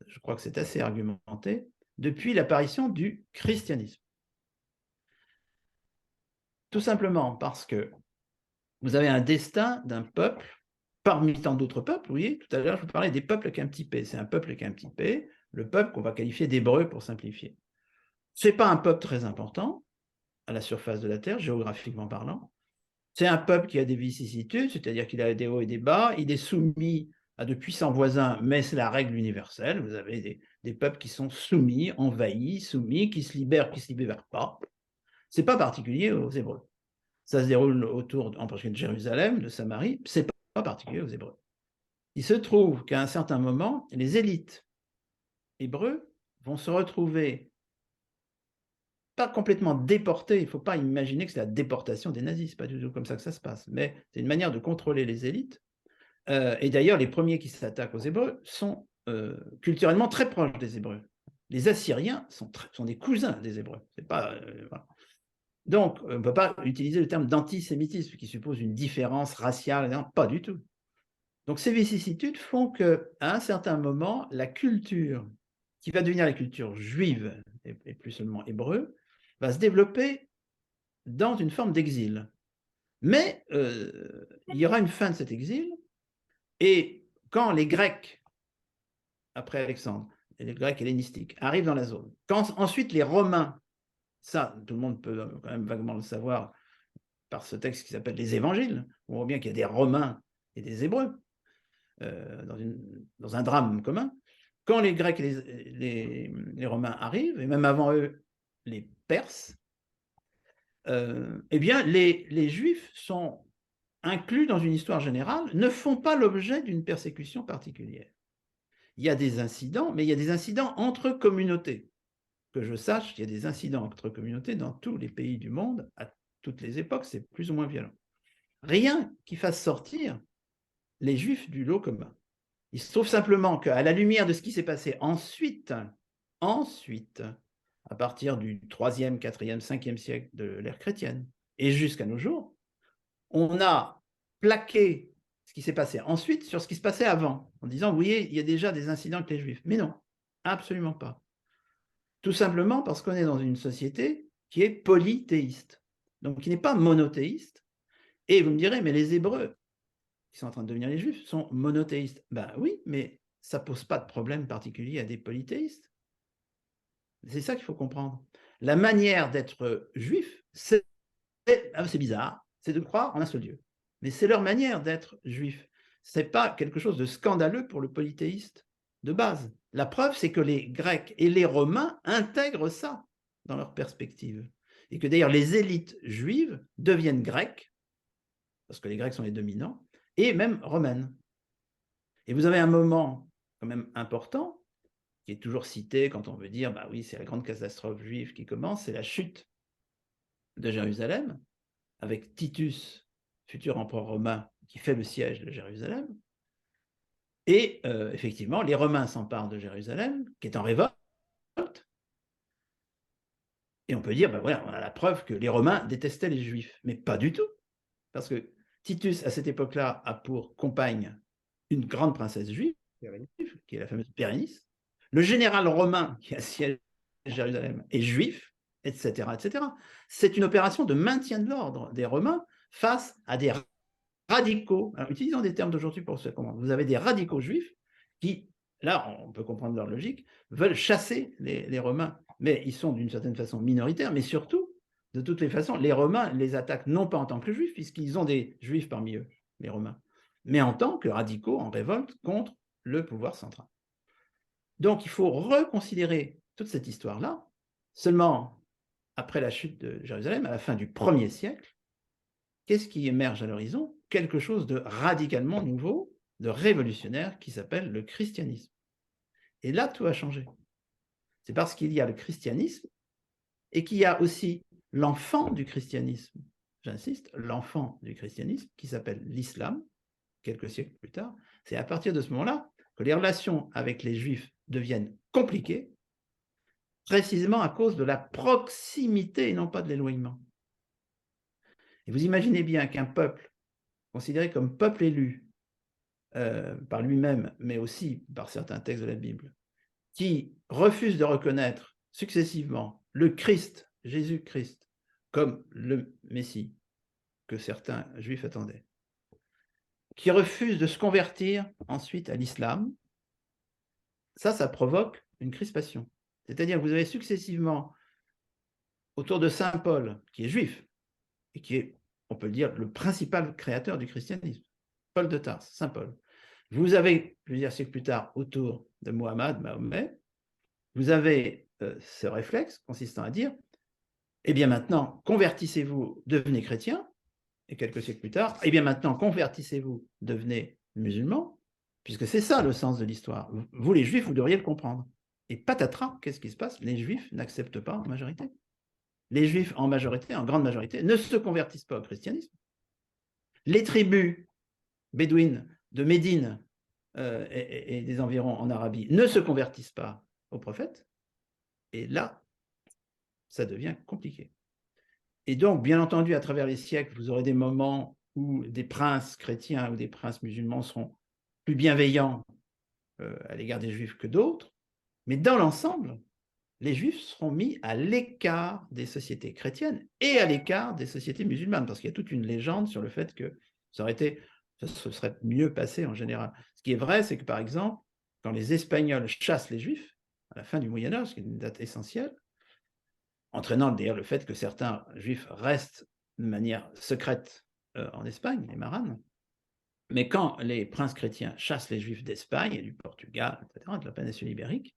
je crois que c'est assez argumenté, depuis l'apparition du christianisme. Tout simplement parce que vous avez un destin d'un peuple parmi tant d'autres peuples. Vous voyez, tout à l'heure, je vous parlais des peuples avec un petit p. C'est un peuple avec un petit p, le peuple qu'on va qualifier d'hébreu pour simplifier. Ce n'est pas un peuple très important à la surface de la Terre, géographiquement parlant. C'est un peuple qui a des vicissitudes, c'est-à-dire qu'il a des hauts et des bas. Il est soumis à de puissants voisins, mais c'est la règle universelle. Vous avez des peuples qui sont soumis, envahis, soumis, qui se libèrent, qui ne se libèrent pas. Ce n'est pas particulier aux Hébreux. Ça se déroule autour, en particulier de Jérusalem, de Samarie. Ce n'est pas particulier aux Hébreux. Il se trouve qu'à un certain moment, les élites hébreux vont se retrouver pas complètement déportés. Il ne faut pas imaginer que c'est la déportation des nazis. Ce n'est pas du tout comme ça que ça se passe. Mais c'est une manière de contrôler les élites. Et d'ailleurs, les premiers qui s'attaquent aux Hébreux sont culturellement très proches des Hébreux. Les Assyriens sont des cousins des Hébreux. C'est pas, voilà. Donc, on ne peut pas utiliser le terme d'antisémitisme qui suppose une différence raciale. Non, pas du tout. Donc, ces vicissitudes font qu'à un certain moment, la culture qui va devenir la culture juive, et plus seulement hébreu, va se développer dans une forme d'exil. Mais il y aura une fin de cet exil, et quand les Grecs, après Alexandre, et les Grecs hellénistiques, arrivent dans la zone, quand ensuite les Romains, ça, tout le monde peut quand même vaguement le savoir par ce texte qui s'appelle les Évangiles, on voit bien qu'il y a des Romains et des Hébreux dans un drame commun. Quand les Grecs et les Romains arrivent, et même avant eux, les Perses, eh bien, les Juifs sont inclus dans une histoire générale, ne font pas l'objet d'une persécution particulière. Il y a des incidents, mais il y a des incidents entre communautés. Que je sache, il y a des incidents entre communautés dans tous les pays du monde, à toutes les époques, c'est plus ou moins violent. Rien qui fasse sortir les Juifs du lot commun. Il se trouve simplement qu'à la lumière de ce qui s'est passé ensuite, à partir du 3e, 4e, 5e siècle de l'ère chrétienne, et jusqu'à nos jours, on a plaqué ce qui s'est passé ensuite sur ce qui se passait avant, en disant, vous voyez, il y a déjà des incidents avec les Juifs. Mais non, absolument pas. Tout simplement parce qu'on est dans une société qui est polythéiste, donc qui n'est pas monothéiste. Et vous me direz, mais les Hébreux, qui sont en train de devenir les Juifs, sont monothéistes. Ben oui, mais ça ne pose pas de problème particulier à des polythéistes. C'est ça qu'il faut comprendre. La manière d'être juif, c'est bizarre, c'est de croire en un seul Dieu. Mais c'est leur manière d'être juif. Ce n'est pas quelque chose de scandaleux pour le polythéiste de base. La preuve, c'est que les Grecs et les Romains intègrent ça dans leur perspective. Et que d'ailleurs, les élites juives deviennent grecques, parce que les Grecs sont les dominants, et même romaines. Et vous avez un moment quand même important, qui est toujours cité quand on veut dire, bah oui, c'est la grande catastrophe juive qui commence, c'est la chute de Jérusalem, avec Titus, futur empereur romain, qui fait le siège de Jérusalem. Et effectivement, les Romains s'emparent de Jérusalem, qui est en révolte. Et on peut dire, ben voilà, on a la preuve que les Romains détestaient les Juifs. Mais pas du tout. Parce que Titus, à cette époque-là, a pour compagne une grande princesse juive, qui est la fameuse Bérénice. Le général romain qui assiège Jérusalem est juif, etc., etc. C'est une opération de maintien de l'ordre des Romains face à des radicaux. Alors, utilisons des termes d'aujourd'hui pour se comprendre. Vous avez des radicaux juifs qui, là, on peut comprendre leur logique, veulent chasser les Romains. Mais ils sont d'une certaine façon minoritaires, mais surtout, de toutes les façons, les Romains les attaquent non pas en tant que juifs, puisqu'ils ont des juifs parmi eux, les Romains, mais en tant que radicaux en révolte contre le pouvoir central. Donc, il faut reconsidérer toute cette histoire-là, seulement après la chute de Jérusalem, à la fin du 1er siècle. Qu'est-ce qui émerge à l'horizon? Quelque chose de radicalement nouveau, de révolutionnaire, qui s'appelle le christianisme. Et là, tout a changé. C'est parce qu'il y a le christianisme et qu'il y a aussi l'enfant du christianisme, j'insiste, l'enfant du christianisme, qui s'appelle l'islam, quelques siècles plus tard. C'est à partir de ce moment-là que les relations avec les Juifs deviennent compliquées, précisément à cause de la proximité et non pas de l'éloignement. Et vous imaginez bien qu'un peuple, considéré comme peuple élu par lui-même, mais aussi par certains textes de la Bible, qui refuse de reconnaître successivement le Christ, Jésus-Christ, comme le Messie que certains juifs attendaient, qui refusent de se convertir ensuite à l'islam, ça provoque une crispation. C'est-à-dire que vous avez successivement, autour de saint Paul, qui est juif, et qui est, on peut le dire, le principal créateur du christianisme, Paul de Tarse, saint Paul. Vous avez, plusieurs siècles plus tard, autour de Mahomet, vous avez ce réflexe consistant à dire, eh bien maintenant, convertissez-vous, devenez chrétien, et quelques siècles plus tard, eh bien maintenant, convertissez-vous, devenez musulman, puisque c'est ça le sens de l'histoire. Vous, les juifs, vous devriez le comprendre. Et patatras, qu'est-ce qui se passe? Les juifs n'acceptent pas en majorité. Les juifs, en majorité, en grande majorité, ne se convertissent pas au christianisme. Les tribus bédouines de Médine et des environs en Arabie ne se convertissent pas au prophète. Et là, ça devient compliqué. Et donc, bien entendu, à travers les siècles, vous aurez des moments où des princes chrétiens ou des princes musulmans seront plus bienveillants à l'égard des juifs que d'autres. Mais dans l'ensemble, les juifs seront mis à l'écart des sociétés chrétiennes et à l'écart des sociétés musulmanes, parce qu'il y a toute une légende sur le fait que ça se serait mieux passé en général. Ce qui est vrai, c'est que par exemple, quand les Espagnols chassent les juifs, à la fin du Moyen-Âge, ce qui est une date essentielle, entraînant d'ailleurs le fait que certains juifs restent de manière secrète en Espagne, les Maranes, mais quand les princes chrétiens chassent les juifs d'Espagne et du Portugal, etc., de la péninsule ibérique,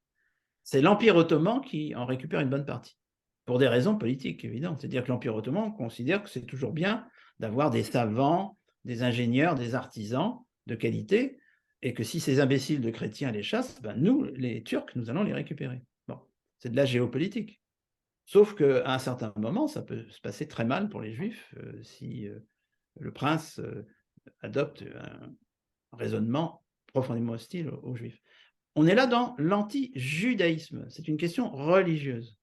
c'est l'Empire ottoman qui en récupère une bonne partie, pour des raisons politiques évidentes. C'est-à-dire que l'Empire ottoman considère que c'est toujours bien d'avoir des savants, des ingénieurs, des artisans de qualité, et que si ces imbéciles de chrétiens les chassent, ben nous, les Turcs, nous allons les récupérer. Bon, c'est de la géopolitique. Sauf qu'à un certain moment, ça peut se passer très mal pour les Juifs si le prince adopte un raisonnement profondément hostile aux Juifs. On est là dans l'anti-judaïsme. C'est une question religieuse.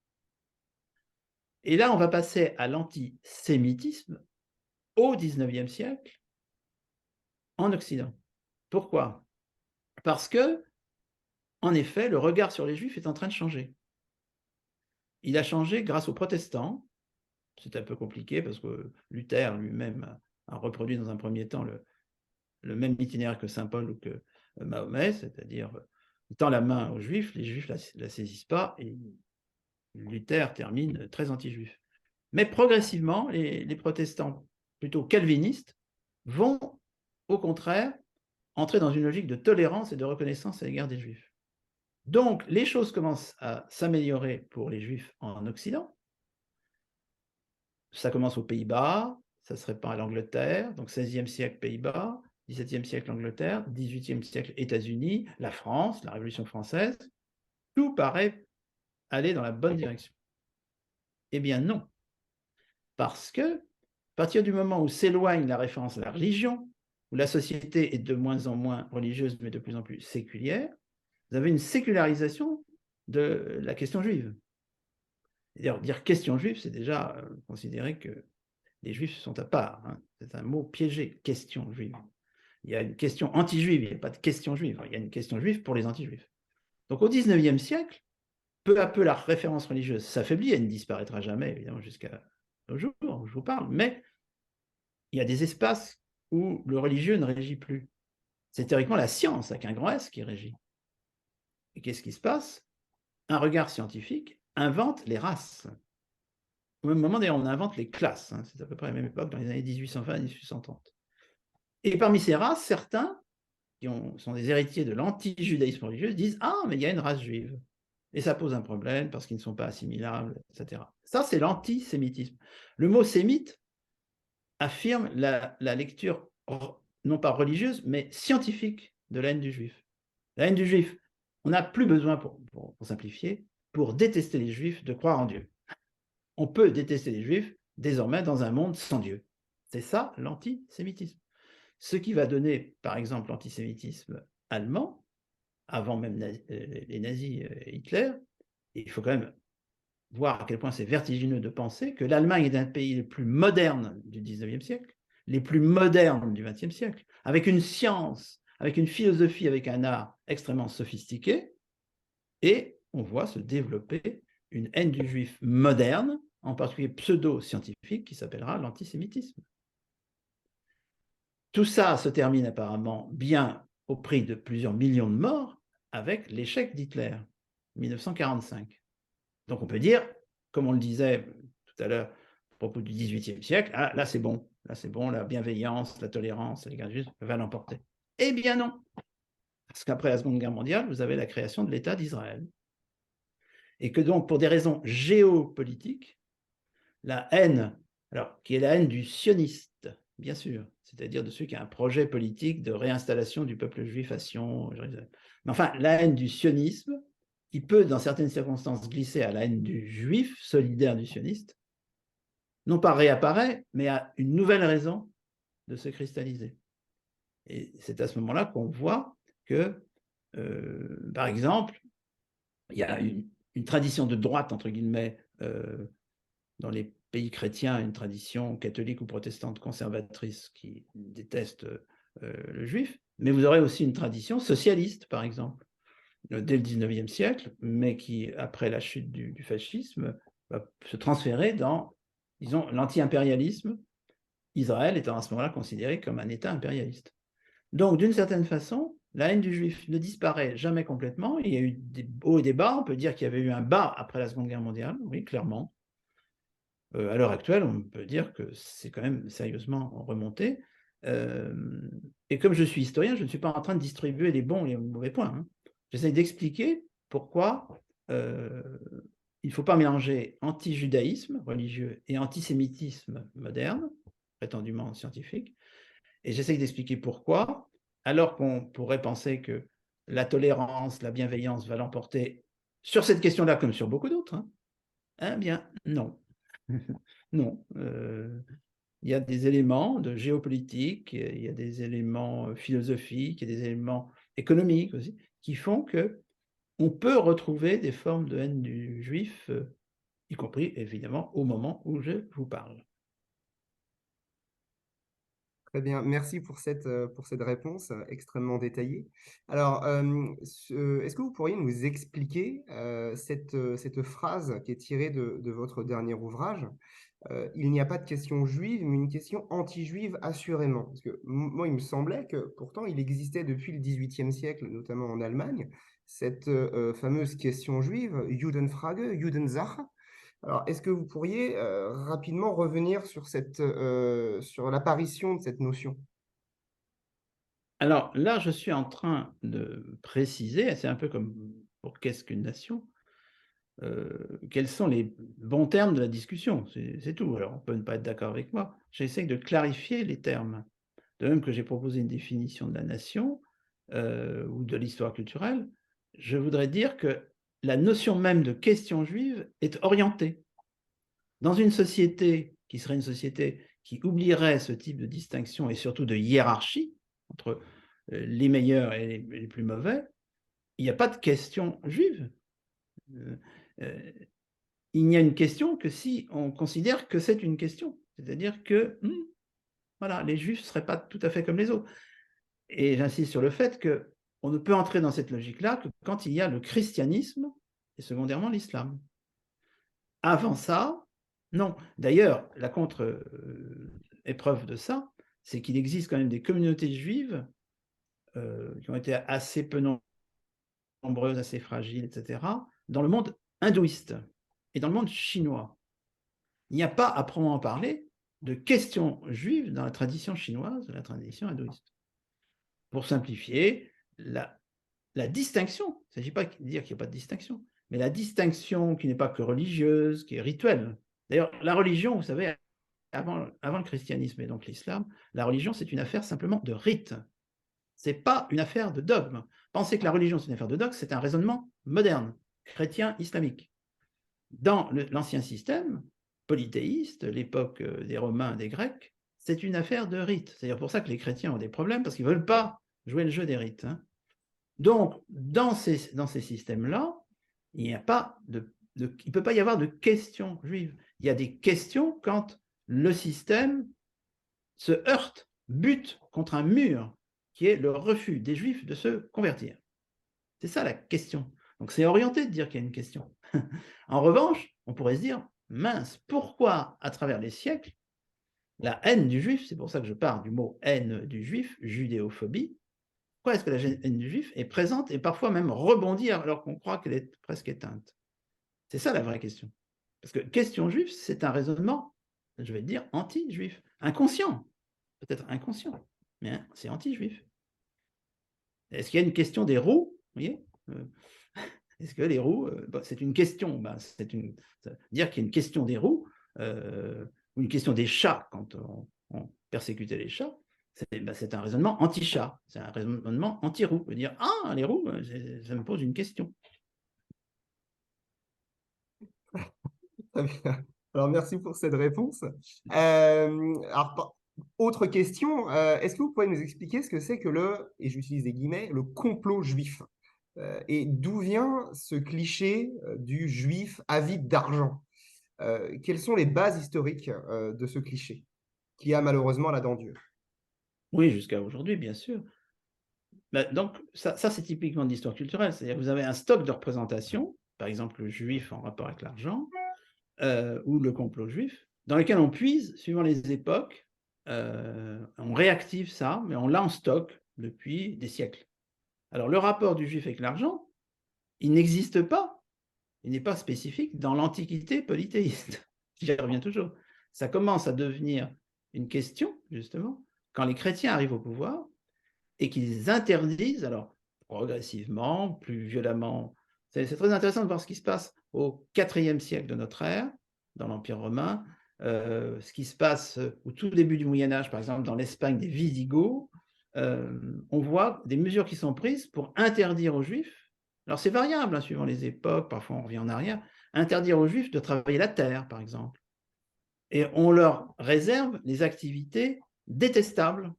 Et là, on va passer à l'antisémitisme au XIXe siècle en Occident. Pourquoi? Parce que, en effet, le regard sur les Juifs est en train de changer. Il a changé grâce aux protestants. C'est un peu compliqué parce que Luther lui-même a reproduit dans un premier temps le même itinéraire que saint Paul ou que Mahomet, c'est-à-dire il tend la main aux Juifs, les Juifs ne la saisissent pas, et Luther termine très anti-juif. Mais progressivement, les protestants plutôt calvinistes vont, au contraire, entrer dans une logique de tolérance et de reconnaissance à l'égard des Juifs. Donc, les choses commencent à s'améliorer pour les Juifs en Occident. Ça commence aux Pays-Bas, ça se répand à l'Angleterre, donc 16e siècle Pays-Bas, 17e siècle Angleterre, 18e siècle États-Unis, la France, la Révolution française. Tout paraît aller dans la bonne direction. Eh bien non, parce que à partir du moment où s'éloigne la référence à la religion, où la société est de moins en moins religieuse, mais de plus en plus séculière, vous avez une sécularisation de la question juive. Dire question juive, c'est déjà considérer que les juifs sont à part. Hein. C'est un mot piégé, question juive. Il y a une question anti-juive, il n'y a pas de question juive. Il y a une question juive pour les anti-juifs. Donc au XIXe siècle, peu à peu, la référence religieuse s'affaiblit, elle ne disparaîtra jamais, évidemment, jusqu'au jour où je vous parle, mais il y a des espaces où le religieux ne régit plus. C'est théoriquement la science, avec un grand S, qui régit. Et qu'est-ce qui se passe? Un regard scientifique invente les races. Au même moment, d'ailleurs, on invente les classes. Hein. C'est à peu près à la même époque, dans les années 1820 et 1830. Et parmi ces races, certains, qui sont des héritiers de l'anti-judaïsme religieux, disent « Ah, mais il y a une race juive. » Et ça pose un problème parce qu'ils ne sont pas assimilables, etc. Ça, c'est l'antisémitisme. Le mot sémite affirme la lecture, non pas religieuse, mais scientifique de la haine du juif. La haine du juif, on n'a plus besoin, pour simplifier, pour détester les juifs, de croire en Dieu. On peut détester les juifs désormais dans un monde sans Dieu. C'est ça l'antisémitisme. Ce qui va donner, par exemple, l'antisémitisme allemand, avant même les nazis et Hitler, et il faut quand même voir à quel point c'est vertigineux de penser que l'Allemagne est un des pays les plus modernes du XIXe siècle, les plus modernes du XXe siècle, avec une science, avec une philosophie, avec un art extrêmement sophistiqué, et on voit se développer une haine du juif moderne en particulier pseudo-scientifique, qui s'appellera l'antisémitisme. Tout ça se termine apparemment bien au prix de plusieurs millions de morts avec l'échec d'Hitler, 1945. Donc on peut dire, comme on le disait tout à l'heure à propos du XVIIIe siècle, ah, là c'est bon, la bienveillance, la tolérance, l'égalisme va l'emporter. Eh bien non, parce qu'après la Seconde Guerre mondiale, vous avez la création de l'État d'Israël. Et que donc, pour des raisons géopolitiques, la haine, alors qui est la haine du sioniste, bien sûr, c'est-à-dire de celui qui a un projet politique de réinstallation du peuple juif à Sion, Jérusalem. Mais enfin, la haine du sionisme, qui peut, dans certaines circonstances, glisser à la haine du juif, solidaire du sioniste, non pas réapparaît, mais a une nouvelle raison de se cristalliser. Et c'est à ce moment-là qu'on voit que, par exemple, il y a une tradition de droite, entre guillemets, dans les pays chrétiens, une tradition catholique ou protestante conservatrice qui déteste le juif, mais vous aurez aussi une tradition socialiste, par exemple, dès le 19e siècle, mais qui, après la chute du fascisme, va se transférer dans, disons, l'anti-impérialisme, Israël étant à ce moment-là considéré comme un État impérialiste. Donc, d'une certaine façon, la haine du juif ne disparaît jamais complètement. Il y a eu des hauts et des bas. On peut dire qu'il y avait eu un bas après la Seconde Guerre mondiale, oui, clairement. À l'heure actuelle, on peut dire que c'est quand même sérieusement remonté. Et comme je suis historien, je ne suis pas en train de distribuer les bons et les mauvais points. Hein. J'essaie d'expliquer pourquoi il ne faut pas mélanger anti-judaïsme religieux et antisémitisme moderne, prétendument scientifique. Et j'essaie d'expliquer pourquoi, alors qu'on pourrait penser que la tolérance, la bienveillance va l'emporter sur cette question-là comme sur beaucoup d'autres, hein, eh bien, non. Non. Il y a des éléments de géopolitique, il y a des éléments philosophiques, il y a des éléments économiques aussi, qui font que on peut retrouver des formes de haine du juif, y compris évidemment au moment où je vous parle. Très bien, merci pour cette réponse extrêmement détaillée. Alors, est-ce que vous pourriez nous expliquer cette phrase qui est tirée de votre dernier ouvrage? Il n'y a pas de question juive, mais une question anti-juive assurément. Parce que moi, il me semblait que pourtant, il existait depuis le XVIIIe siècle, notamment en Allemagne, cette fameuse question juive, Judenfrage, Judensache. Alors, est-ce que vous pourriez rapidement revenir sur sur l'apparition de cette notion? Alors là, je suis en train de préciser, c'est un peu comme pour qu'est-ce qu'une nation, quels sont les bons termes de la discussion, c'est tout. Alors on peut ne pas être d'accord avec moi, j'essaie de clarifier les termes. De même que j'ai proposé une définition de la nation ou de l'histoire culturelle, je voudrais dire que la notion même de question juive est orientée. Dans une société qui serait une société qui oublierait ce type de distinction et surtout de hiérarchie entre les meilleurs et les plus mauvais, il n'y a pas de question juive. Il n'y a une question que si on considère que c'est une question. C'est-à-dire que voilà, les juifs ne seraient pas tout à fait comme les autres. Et j'insiste sur le fait qu'on ne peut entrer dans cette logique-là que quand il y a le christianisme et secondairement l'islam. Avant ça, non. D'ailleurs, la contre-épreuve de ça, c'est qu'il existe quand même des communautés juives qui ont été assez peu nombreuses, assez fragiles, etc., dans le monde hindouiste et dans le monde chinois. Il n'y a pas, à proprement parler, de question juive dans la tradition chinoise, la tradition hindouiste. Pour simplifier, la distinction, il ne s'agit pas de dire qu'il n'y a pas de distinction, mais la distinction qui n'est pas que religieuse, qui est rituelle. D'ailleurs, la religion, vous savez, avant le christianisme et donc l'islam, la religion, c'est une affaire simplement de rite. Ce n'est pas une affaire de dogme. Penser que la religion, c'est une affaire de dogme, c'est un raisonnement moderne, chrétien, islamique. Dans l'ancien système polythéiste, l'époque des Romains, des Grecs, c'est une affaire de rite. C'est pour ça que les chrétiens ont des problèmes, parce qu'ils ne veulent pas jouer le jeu des rites. Hein. Donc, dans ces systèmes-là, il ne peut pas y avoir de questions juives. Il y a des questions quand le système se heurte, bute contre un mur, qui est le refus des juifs de se convertir. C'est ça la question. Donc c'est orienté de dire qu'il y a une question. En revanche, on pourrait se dire, mince, pourquoi à travers les siècles, la haine du juif, c'est pour ça que je parle du mot haine du juif, judéophobie, pourquoi est-ce que la haine du juif est présente et parfois même rebondit alors qu'on croit qu'elle est presque éteinte? C'est ça la vraie question. Parce que question juif, c'est un raisonnement, je vais dire, anti-juif, inconscient, peut-être inconscient, mais c'est anti-juif. Est-ce qu'il y a une question des roues? Vous voyez, est-ce que les roues, c'est une question, dire qu'il y a une question des roues, ou une question des chats, quand on persécutait les chats, c'est un raisonnement anti-chat, c'est un raisonnement anti-roue. On peut dire, ah, les roues, ça me pose une question. Très bien. Alors, merci pour cette réponse. Autre question, est-ce que vous pouvez nous expliquer ce que c'est que et j'utilise des guillemets, le complot juif? Et d'où vient ce cliché du juif avide d'argent? Quelles sont les bases historiques de ce cliché qui a malheureusement la dent dure? Oui, jusqu'à aujourd'hui, bien sûr. Donc, ça c'est typiquement de l'histoire culturelle. C'est-à-dire que vous avez un stock de représentations, par exemple le juif en rapport avec l'argent, ou le complot juif, dans lequel on puise, suivant les époques, on réactive ça, mais on l'a en stock depuis des siècles. Alors, le rapport du juif avec l'argent, il n'existe pas, il n'est pas spécifique dans l'Antiquité polythéiste. J'y reviens toujours. Ça commence à devenir une question, justement, quand les chrétiens arrivent au pouvoir et qu'ils interdisent, alors progressivement, plus violemment. C'est très intéressant de voir ce qui se passe au IVe siècle de notre ère, dans l'Empire romain, ce qui se passe au tout début du Moyen-Âge, par exemple, dans l'Espagne des Visigoths. On voit des mesures qui sont prises pour interdire aux Juifs, alors c'est variable, hein, suivant les époques, parfois on revient en arrière, interdire aux Juifs de travailler la terre, par exemple. Et on leur réserve les activités détestables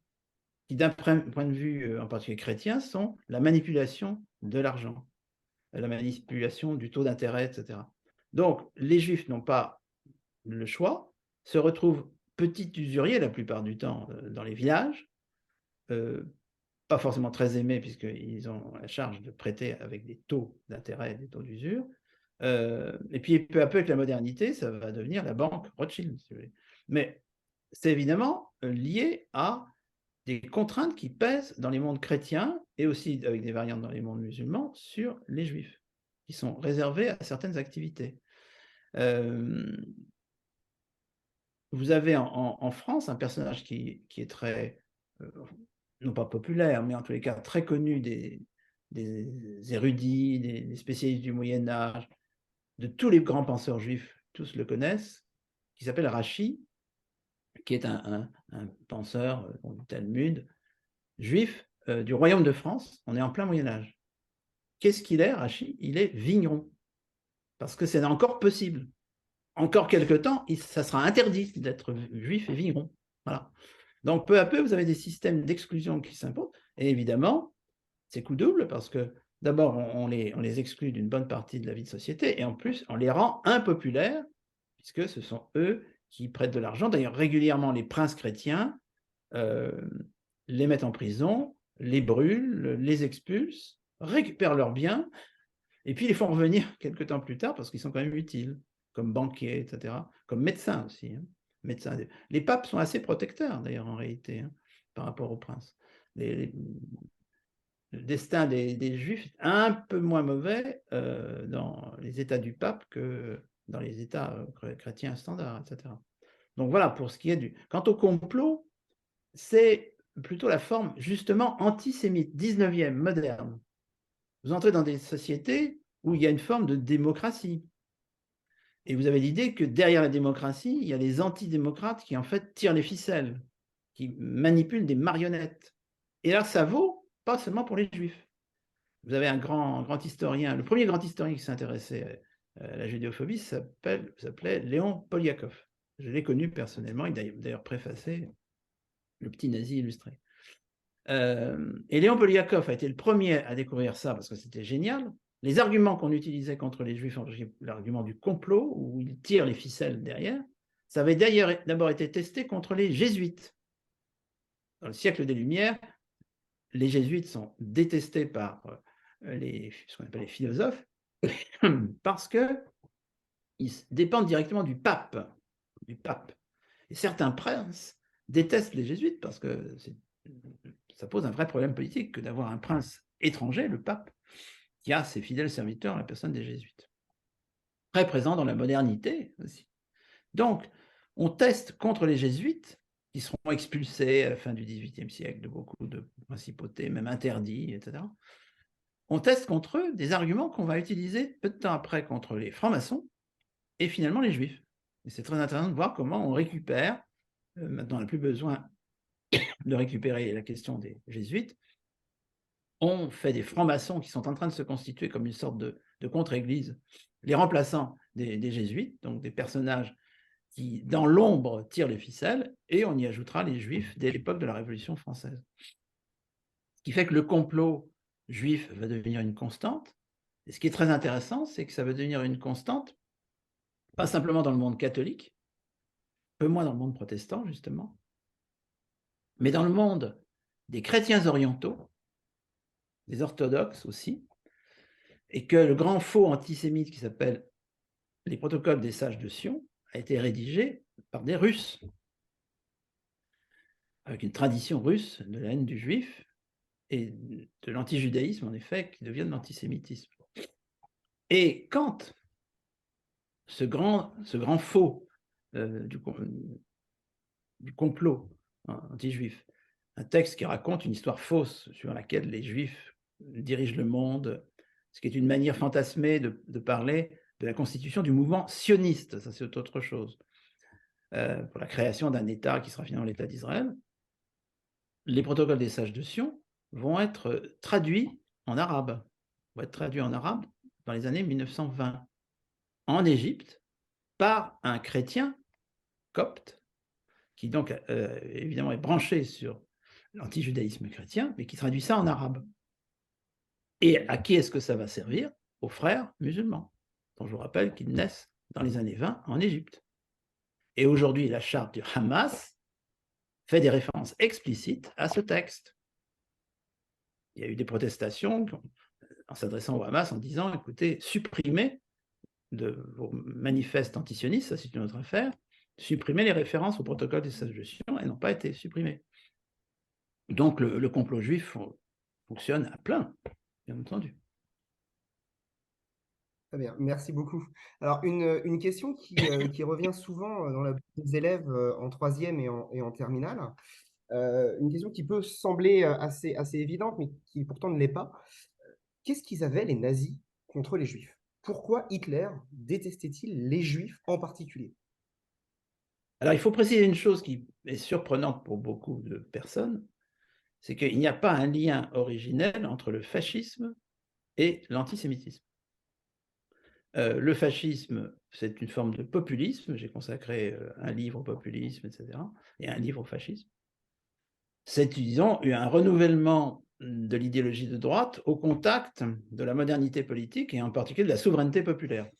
qui, d'un point de vue en particulier chrétien, sont la manipulation de l'argent, la manipulation du taux d'intérêt, etc. Donc, les Juifs n'ont pas le choix, se retrouvent petits usuriers la plupart du temps dans les villages, pas forcément très aimés puisqu'ils ont la charge de prêter avec des taux d'intérêt, des taux d'usure. Et puis, peu à peu, avec la modernité, ça va devenir la banque Rothschild, si vous voulez. Mais c'est évidemment lié à des contraintes qui pèsent dans les mondes chrétiens et aussi avec des variantes dans les mondes musulmans sur les juifs, qui sont réservés à certaines activités. Vous avez en France un personnage qui est très, non pas populaire, mais en tous les cas très connu des érudits, des spécialistes du Moyen-Âge, de tous les grands penseurs juifs, tous le connaissent, qui s'appelle Rachi, qui est un penseur du Talmud juif du royaume de France. On est en plein Moyen-Âge. Qu'est-ce qu'il est, Rachi? Il est vigneron, parce que c'est encore possible. Encore quelque temps, ça sera interdit d'être juif et vigneron. Voilà. Donc, peu à peu, vous avez des systèmes d'exclusion qui s'imposent. Et évidemment, c'est coup double parce que d'abord, on les exclut d'une bonne partie de la vie de société et en plus, on les rend impopulaires puisque ce sont eux qui prêtent de l'argent. D'ailleurs, régulièrement, les princes chrétiens les mettent en prison, les brûlent, les expulsent, récupèrent leurs biens et puis les font revenir quelque temps plus tard parce qu'ils sont quand même utiles, comme banquiers, etc., comme médecins aussi. Hein. Médecins. Les papes sont assez protecteurs, d'ailleurs, en réalité, hein, par rapport aux princes. Le destin des Juifs est un peu moins mauvais dans les États du pape que dans les États chrétiens standards, etc. Donc voilà, pour ce qui est du... Quant au complot, c'est plutôt la forme, justement, antisémite, 19e, moderne. Vous entrez dans des sociétés où il y a une forme de démocratie. Et vous avez l'idée que derrière la démocratie, il y a les antidémocrates qui, en fait, tirent les ficelles, qui manipulent des marionnettes. Et là, ça vaut pas seulement pour les Juifs. Vous avez un grand historien, le premier grand historien qui s'intéressait à la judéophobie s'appelait Léon Poliakov. Je l'ai connu personnellement, il a d'ailleurs préfacé Le Petit Nazi illustré. Et Léon Poliakov a été le premier à découvrir ça parce que c'était génial. Les arguments qu'on utilisait contre les Juifs, l'argument du complot, où ils tirent les ficelles derrière, ça avait d'ailleurs d'abord été testé contre les Jésuites. Dans le siècle des Lumières, les Jésuites sont détestés par ce qu'on appelle les philosophes parce que ils dépendent directement du pape. Et certains princes détestent les jésuites parce que ça pose un vrai problème politique que d'avoir un prince étranger, le pape, qui a ses fidèles serviteurs, la personne des jésuites. Très présent dans la modernité aussi. Donc, on teste contre les jésuites, qui seront expulsés à la fin du XVIIIe siècle de beaucoup de principautés, même interdits, etc. On teste contre eux des arguments qu'on va utiliser peu de temps après contre les francs-maçons et finalement les juifs. Et c'est très intéressant de voir comment on récupère, maintenant on n'a plus besoin de récupérer la question des jésuites, on fait des francs-maçons qui sont en train de se constituer comme une sorte de contre-église, les remplaçants des jésuites, donc des personnages qui, dans l'ombre, tirent les ficelles, et on y ajoutera les juifs dès l'époque de la Révolution française. Ce qui fait que le complot juif va devenir une constante. Et ce qui est très intéressant, c'est que ça va devenir une constante, pas simplement dans le monde catholique, peu moins dans le monde protestant, justement, mais dans le monde des chrétiens orientaux, des orthodoxes aussi, et que le grand faux antisémite qui s'appelle les protocoles des sages de Sion a été rédigé par des Russes, avec une tradition russe de la haine du juif et de l'antijudaïsme, en effet, qui devient de l'antisémitisme. Et quand ce grand faux du complot anti-juif, un texte qui raconte une histoire fausse sur laquelle les juifs dirigent le monde, ce qui est une manière fantasmée de parler de la constitution du mouvement sioniste, ça c'est autre chose, pour la création d'un État qui sera finalement l'État d'Israël. Les protocoles des sages de Sion vont être traduits en arabe, dans les années 1920, en Égypte, par un chrétien copte, qui donc évidemment est branché sur l'antijudaïsme chrétien, mais qui traduit ça en arabe. Et à qui est-ce que ça va servir? Aux frères musulmans, dont je vous rappelle qu'ils naissent dans les années 20 en Égypte. Et aujourd'hui, la charte du Hamas fait des références explicites à ce texte. Il y a eu des protestations en s'adressant au Hamas en disant, écoutez, supprimez de vos manifestes antisionistes, ça c'est une autre affaire, supprimez les références au protocole des sages de Sion, elles n'ont pas été supprimées. Donc le complot juif fonctionne à plein, bien entendu. Très bien, merci beaucoup. Alors, une question qui revient souvent dans la bouche des élèves en troisième et en terminale, une question qui peut sembler assez évidente, mais qui pourtant ne l'est pas. Qu'est-ce qu'ils avaient, les nazis, contre les juifs? Pourquoi Hitler détestait-il les juifs en particulier? Alors, il faut préciser une chose qui est surprenante pour beaucoup de personnes, c'est qu'il n'y a pas un lien originel entre le fascisme et l'antisémitisme. Le fascisme, c'est une forme de populisme. J'ai consacré un livre au populisme, etc., et un livre au fascisme. C'est, disons, un renouvellement de l'idéologie de droite au contact de la modernité politique et en particulier de la souveraineté populaire.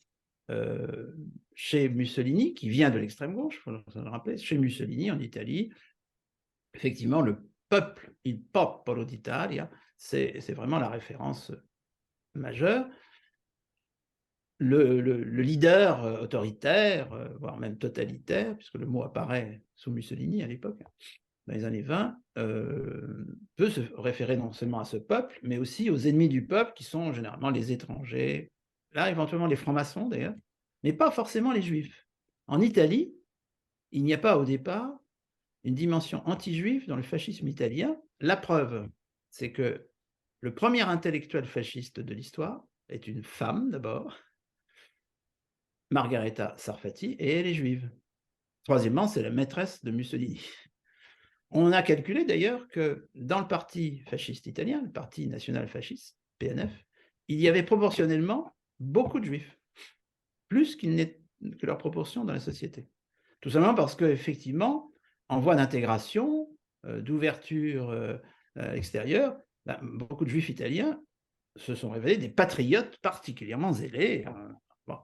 Chez Mussolini, qui vient de l'extrême gauche, il faut le rappeler, chez Mussolini en Italie, effectivement, le peuple, il popolo d'Italia, c'est vraiment la référence majeure. Le leader autoritaire, voire même totalitaire, puisque le mot apparaît sous Mussolini à l'époque, dans les années 20, peut se référer non seulement à ce peuple, mais aussi aux ennemis du peuple, qui sont généralement les étrangers, là éventuellement les francs-maçons d'ailleurs, mais pas forcément les juifs. En Italie, il n'y a pas au départ une dimension anti-juive dans le fascisme italien. La preuve, c'est que le premier intellectuel fasciste de l'histoire est une femme d'abord, Margareta Sarfati, et elle est juive. Troisièmement, c'est la maîtresse de Mussolini. On a calculé d'ailleurs que dans le parti fasciste italien, le parti national fasciste, PNF, il y avait proportionnellement beaucoup de juifs, plus que leur proportion dans la société. Tout simplement parce qu'effectivement, en voie d'intégration, d'ouverture extérieure, beaucoup de juifs italiens se sont révélés des patriotes particulièrement zélés. Bon.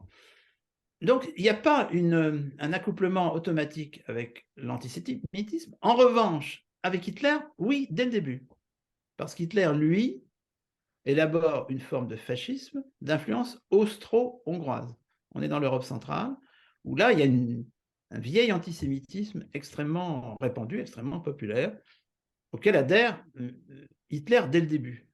Donc, il n'y a pas un accouplement automatique avec l'antisémitisme. En revanche, avec Hitler, oui, dès le début. Parce qu'Hitler, lui, élabore une forme de fascisme d'influence austro-hongroise. on est dans l'Europe centrale, où là, il y a un vieil antisémitisme extrêmement répandu, extrêmement populaire, auquel adhère Hitler dès le début.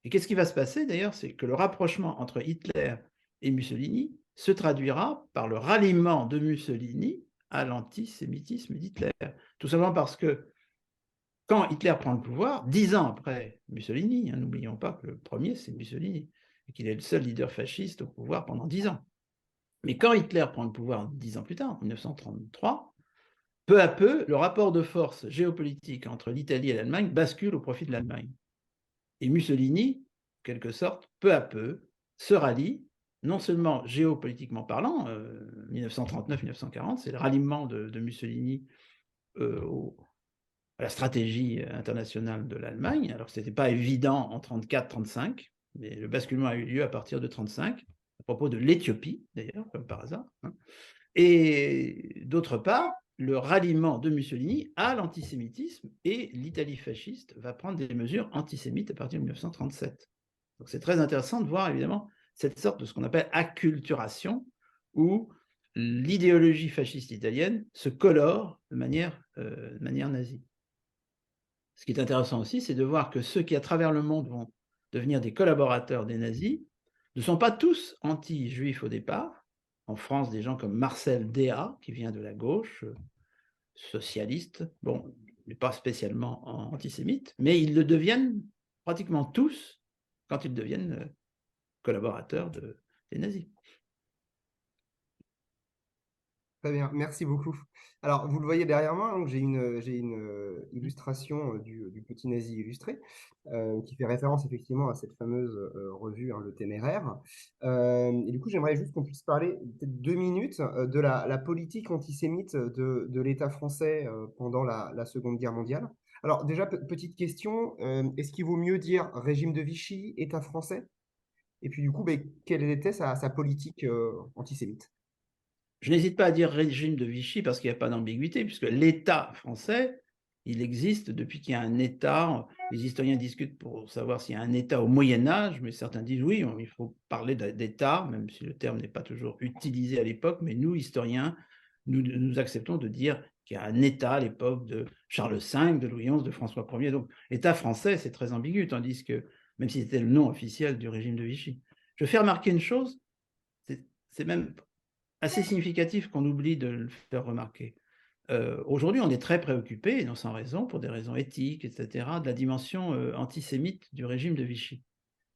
Et qu'est-ce qui va se passer d'ailleurs? C'est que le rapprochement entre Hitler et Mussolini se traduira par le ralliement de Mussolini à l'antisémitisme d'Hitler. Tout simplement parce que quand Hitler prend le pouvoir, 10 ans après Mussolini, n'oublions pas que le premier c'est Mussolini, et qu'il est le seul leader fasciste au pouvoir pendant 10 ans. Mais quand Hitler prend le pouvoir 10 ans plus tard, en 1933, peu à peu, le rapport de force géopolitique entre l'Italie et l'Allemagne bascule au profit de l'Allemagne. Et Mussolini, en quelque sorte, peu à peu, se rallie, non seulement géopolitiquement parlant, 1939-1940, c'est le ralliement de Mussolini à la stratégie internationale de l'Allemagne. Alors, ce n'était pas évident en 1934-1935, mais le basculement a eu lieu à partir de 1935, à propos de l'Éthiopie, d'ailleurs, comme par hasard. Et d'autre part, le ralliement de Mussolini à l'antisémitisme, et l'Italie fasciste va prendre des mesures antisémites à partir de 1937. Donc c'est très intéressant de voir évidemment cette sorte de ce qu'on appelle acculturation, où l'idéologie fasciste italienne se colore de manière nazie. Ce qui est intéressant aussi, c'est de voir que ceux qui, à travers le monde, vont devenir des collaborateurs des nazis, ne sont pas tous anti-juifs au départ. En France, des gens comme Marcel Déat, qui vient de la gauche, socialiste, bon, mais pas spécialement antisémite, mais ils le deviennent pratiquement tous quand ils deviennent collaborateurs des nazis. Très bien, merci beaucoup. Alors, vous le voyez derrière moi, donc j'ai une illustration du petit nazi illustré, qui fait référence effectivement à cette fameuse revue, Le Téméraire. Et du coup, j'aimerais juste qu'on puisse parler peut-être 2 minutes de la politique antisémite de l'État français pendant la Seconde Guerre mondiale. Alors déjà, petite question, est-ce qu'il vaut mieux dire régime de Vichy, État français? Et puis du coup, quelle était sa politique antisémite? Je n'hésite pas à dire régime de Vichy parce qu'il n'y a pas d'ambiguïté, puisque l'État français, il existe depuis qu'il y a un État. Les historiens discutent pour savoir s'il y a un État au Moyen-Âge, mais certains disent oui, il faut parler d'État, même si le terme n'est pas toujours utilisé à l'époque, mais nous, historiens, nous acceptons de dire qu'il y a un État à l'époque de Charles V, de Louis XI, de François Ier. Donc, État français, c'est très ambigu, tandis que, même si c'était le nom officiel du régime de Vichy. Je fais remarquer une chose, c'est même assez significatif qu'on oublie de le faire remarquer. Aujourd'hui, on est très préoccupé, et non sans raison, pour des raisons éthiques, etc., de la dimension antisémite du régime de Vichy.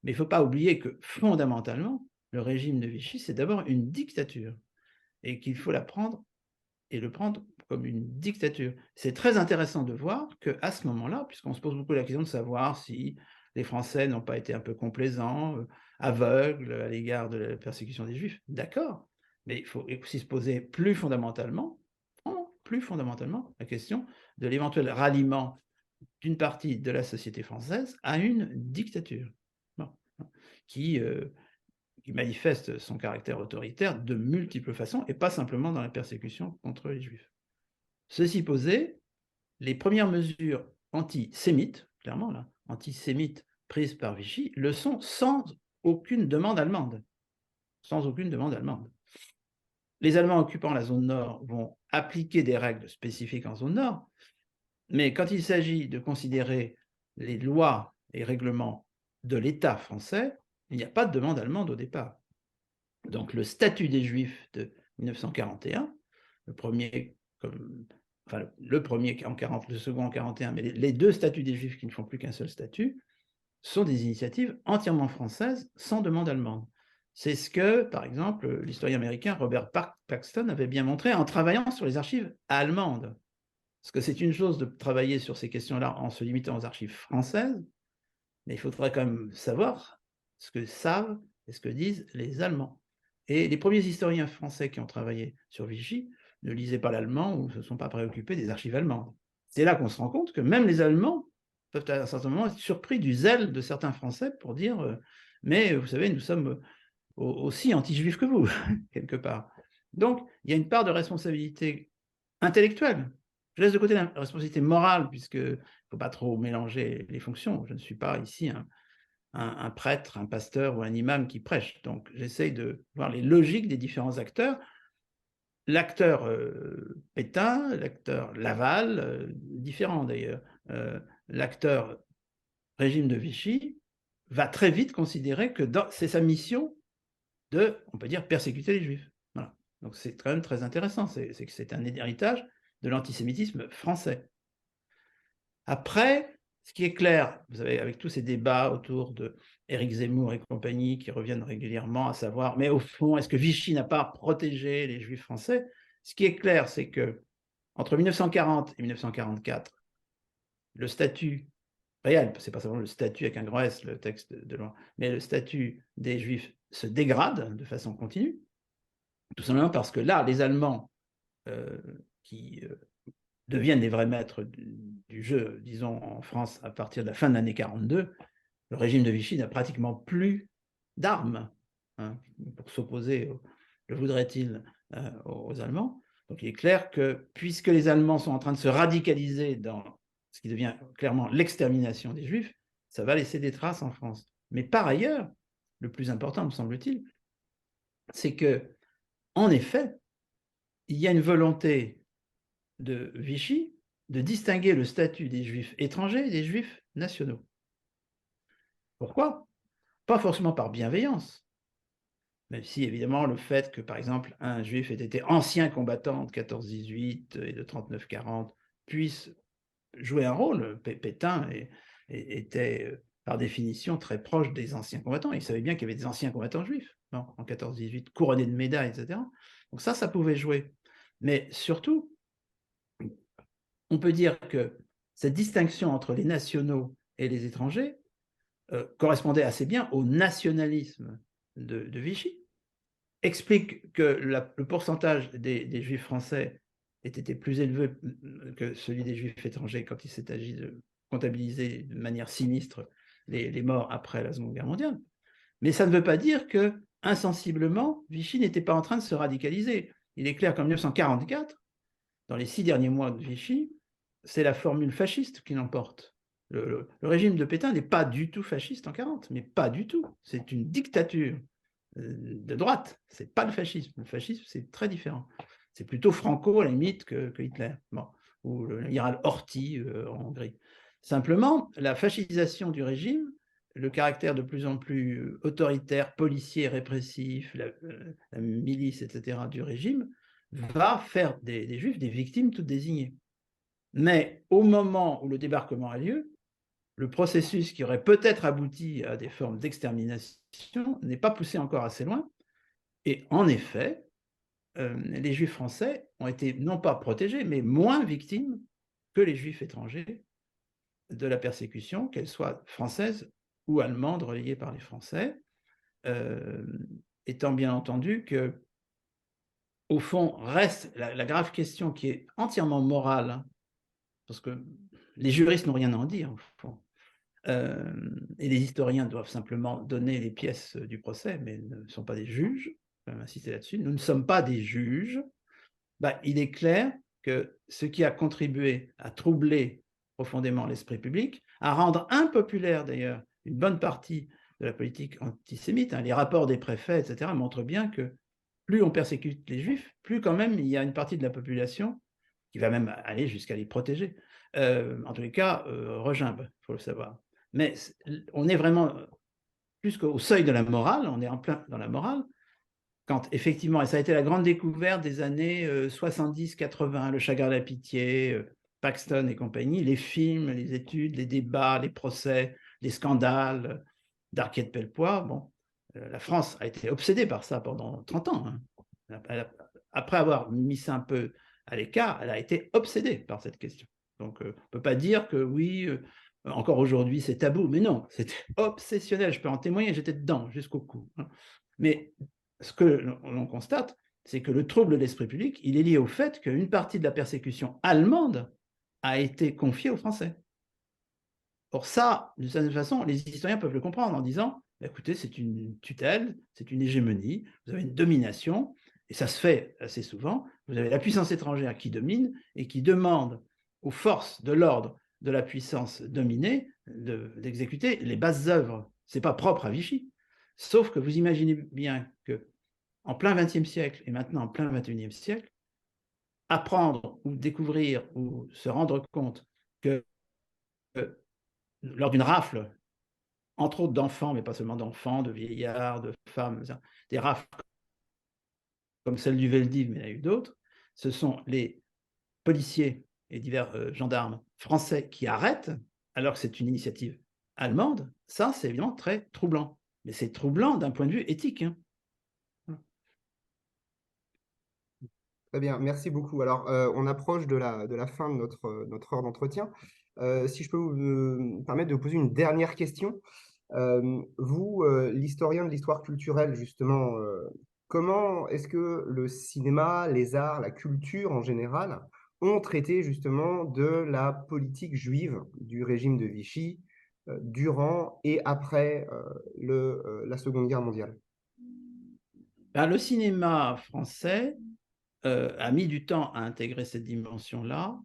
Mais il ne faut pas oublier que, fondamentalement, le régime de Vichy, c'est d'abord une dictature, et qu'il faut la prendre et le prendre comme une dictature. C'est très intéressant de voir qu'à ce moment-là, puisqu'on se pose beaucoup la question de savoir si les Français n'ont pas été un peu complaisants, aveugles à l'égard de la persécution des Juifs, d'accord, mais il faut aussi se poser plus fondamentalement la question de l'éventuel ralliement d'une partie de la société française à une dictature, bon, qui manifeste son caractère autoritaire de multiples façons, et pas simplement dans la persécution contre les Juifs. Ceci posé, les premières mesures antisémites, clairement là, antisémites prises par Vichy, le sont sans aucune demande allemande. Sans aucune demande allemande. Les Allemands occupant la zone nord vont appliquer des règles spécifiques en zone nord, mais quand il s'agit de considérer les lois et règlements de l'État français, il n'y a pas de demande allemande au départ. Donc le statut des Juifs de 1941, le premier en 40, le second en 41, mais les deux statuts des Juifs qui ne font plus qu'un seul statut, sont des initiatives entièrement françaises sans demande allemande. C'est ce que, par exemple, l'historien américain Robert Paxton avait bien montré en travaillant sur les archives allemandes. Parce que c'est une chose de travailler sur ces questions-là en se limitant aux archives françaises, mais il faudrait quand même savoir ce que savent et ce que disent les Allemands. Et les premiers historiens français qui ont travaillé sur Vichy ne lisaient pas l'allemand ou ne se sont pas préoccupés des archives allemandes. C'est là qu'on se rend compte que même les Allemands peuvent à un certain moment être surpris du zèle de certains Français pour dire mais vous savez, nous sommes aussi anti-juifs que vous, quelque part. Donc, il y a une part de responsabilité intellectuelle. Je laisse de côté la responsabilité morale, puisqu'il ne faut pas trop mélanger les fonctions. Je ne suis pas ici un prêtre, un pasteur ou un imam qui prêche. Donc, j'essaye de voir les logiques des différents acteurs. L'acteur Pétain, l'acteur Laval, différent d'ailleurs, l'acteur régime de Vichy va très vite considérer que c'est sa mission de, on peut dire, persécuter les Juifs. Voilà. Donc c'est quand même très intéressant, c'est que c'est un héritage de l'antisémitisme français. Après, ce qui est clair, vous savez, avec tous ces débats autour de Éric Zemmour et compagnie qui reviennent régulièrement à savoir, mais au fond, est-ce que Vichy n'a pas protégé les Juifs français? Ce qui est clair, c'est que entre 1940 et 1944, le statut réel, c'est pas seulement le statut avec un grand S, le texte de loi, mais le statut des Juifs se dégrade de façon continue, tout simplement parce que là, les Allemands qui deviennent les vrais maîtres du jeu, disons, en France, à partir de la fin de l'année 42, le régime de Vichy n'a pratiquement plus d'armes pour s'opposer, le voudrait-il, aux Allemands. Donc il est clair que, puisque les Allemands sont en train de se radicaliser dans ce qui devient clairement l'extermination des Juifs, ça va laisser des traces en France. Mais par ailleurs, le plus important, me semble-t-il, c'est que, en effet, il y a une volonté de Vichy de distinguer le statut des Juifs étrangers et des Juifs nationaux. Pourquoi? Pas forcément par bienveillance, même si évidemment le fait que, par exemple, un Juif ait été ancien combattant de 14-18 et de 39-40 puisse jouer un rôle. Pétain était par définition très proche des anciens combattants. Il savait bien qu'il y avait des anciens combattants juifs en 14-18, couronnés de médailles, etc. Donc ça pouvait jouer. Mais surtout, on peut dire que cette distinction entre les nationaux et les étrangers correspondait assez bien au nationalisme de Vichy, explique que le pourcentage des Juifs français ait été plus élevé que celui des Juifs étrangers quand il s'est agi de comptabiliser de manière sinistre les morts après la Seconde Guerre mondiale. Mais ça ne veut pas dire que, insensiblement, Vichy n'était pas en train de se radicaliser. Il est clair qu'en 1944, dans les 6 derniers mois de Vichy, c'est la formule fasciste qui l'emporte. Le régime de Pétain n'est pas du tout fasciste en 1940, mais pas du tout. C'est une dictature de droite, c'est pas le fascisme. Le fascisme, c'est très différent. C'est plutôt Franco, à la limite, que Hitler, bon, ou l'amiral Horthy en Hongrie. Simplement, la fascisation du régime, le caractère de plus en plus autoritaire, policier, répressif, la milice, etc., du régime, va faire des Juifs des victimes toutes désignées. Mais au moment où le débarquement a lieu, le processus qui aurait peut-être abouti à des formes d'extermination n'est pas poussé encore assez loin. Et en effet, les Juifs français ont été non pas protégés, mais moins victimes que les Juifs étrangers de la persécution, qu'elle soit française ou allemande, relayée par les Français, étant bien entendu que, au fond, reste la grave question qui est entièrement morale, hein, parce que les juristes n'ont rien à en dire, au fond. Et les historiens doivent simplement donner les pièces du procès, mais ne sont pas des juges. Je vais insister là-dessus. Nous ne sommes pas des juges. Il est clair que ce qui a contribué à troubler profondément l'esprit public, à rendre impopulaire d'ailleurs une bonne partie de la politique antisémite, les rapports des préfets, etc., montrent bien que plus on persécute les Juifs, plus quand même il y a une partie de la population qui va même aller jusqu'à les protéger. En tous les cas, regimbe, il faut le savoir. Mais on est vraiment plus qu'au seuil de la morale, on est en plein dans la morale, quand effectivement, et ça a été la grande découverte des années 70-80, le chagrin de la pitié, Paxton et compagnie, les films, les études, les débats, les procès, les scandales d'Arquette-Pellepoix. Bon, la France a été obsédée par ça pendant 30 ans. Hein. Après avoir mis ça un peu à l'écart, elle a été obsédée par cette question. Donc, on ne peut pas dire que oui, encore aujourd'hui, c'est tabou. Mais non, c'était obsessionnel. Je peux en témoigner, j'étais dedans jusqu'au cou. Hein. Mais ce que l'on constate, c'est que le trouble de l'esprit public, il est lié au fait qu'une partie de la persécution allemande a été confiée aux Français. Or ça, d'une certaine façon, les historiens peuvent le comprendre en disant, écoutez, c'est une tutelle, c'est une hégémonie, vous avez une domination, et ça se fait assez souvent, vous avez la puissance étrangère qui domine et qui demande aux forces de l'ordre de la puissance dominée d'exécuter les basses œuvres Ce n'est pas propre à Vichy. Sauf que vous imaginez bien qu'en plein XXe siècle et maintenant en plein XXIe siècle, apprendre ou découvrir ou se rendre compte que lors d'une rafle, entre autres d'enfants, mais pas seulement d'enfants, de vieillards, de femmes, des rafles comme celle du Veldiv, mais il y en a eu d'autres, ce sont les policiers et divers gendarmes français qui arrêtent, alors que c'est une initiative allemande. Ça, c'est évidemment très troublant. Mais c'est troublant d'un point de vue éthique. Hein. Très bien, merci beaucoup. Alors, on approche de la fin de notre heure d'entretien. Si je peux me permettre de vous poser une dernière question. Vous, l'historien de l'histoire culturelle, justement, comment est-ce que le cinéma, les arts, la culture en général ont traité justement de la politique juive du régime de Vichy durant et après la Seconde Guerre mondiale? Ben, le cinéma français a mis du temps à intégrer cette dimension-là.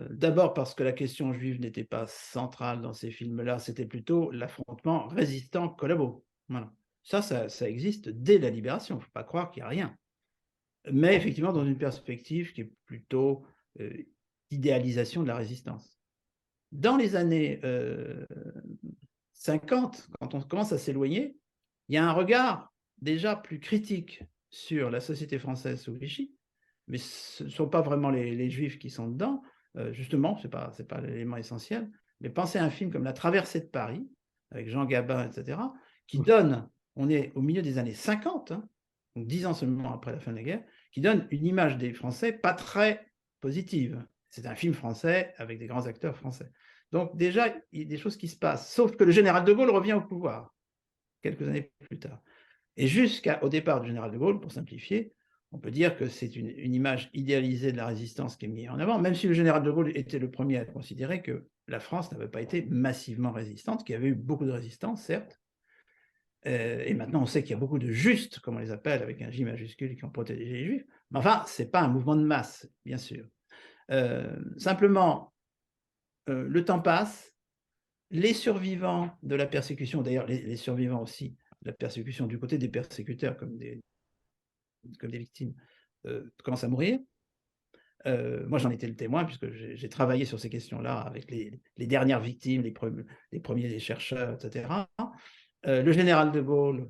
D'abord parce que la question juive n'était pas centrale dans ces films-là, c'était plutôt l'affrontement résistant-collabo. Voilà. Ça existe dès la Libération, il ne faut pas croire qu'il n'y a rien. Mais effectivement, dans une perspective qui est plutôt d'idéalisation de la résistance. Dans les années 50, quand on commence à s'éloigner, il y a un regard déjà plus critique sur la société française sous Vichy, mais ce ne sont pas vraiment les Juifs qui sont dedans, justement, ce n'est pas l'élément essentiel, mais pensez à un film comme La Traversée de Paris, avec Jean Gabin, etc., qui donne, on est au milieu des années 50, hein, donc 10 ans seulement après la fin de la guerre, qui donne une image des Français pas très positive. C'est un film français avec des grands acteurs français. Donc déjà, il y a des choses qui se passent, sauf que le général de Gaulle revient au pouvoir, quelques années plus tard. Et jusqu'au départ du général de Gaulle, pour simplifier, on peut dire que c'est une image idéalisée de la résistance qui est mise en avant, même si le général de Gaulle était le premier à considérer que la France n'avait pas été massivement résistante, qu'il y avait eu beaucoup de résistance, certes. Et maintenant, on sait qu'il y a beaucoup de justes, comme on les appelle, avec un J majuscule, qui ont protégé les Juifs. Mais enfin, ce n'est pas un mouvement de masse, bien sûr. Simplement, le temps passe. Les survivants de la persécution, d'ailleurs les survivants aussi de la persécution du côté des persécuteurs comme des victimes, commencent à mourir. Moi, j'en étais le témoin puisque j'ai travaillé sur ces questions-là avec les dernières victimes, les premiers chercheurs, etc. Le général de Gaulle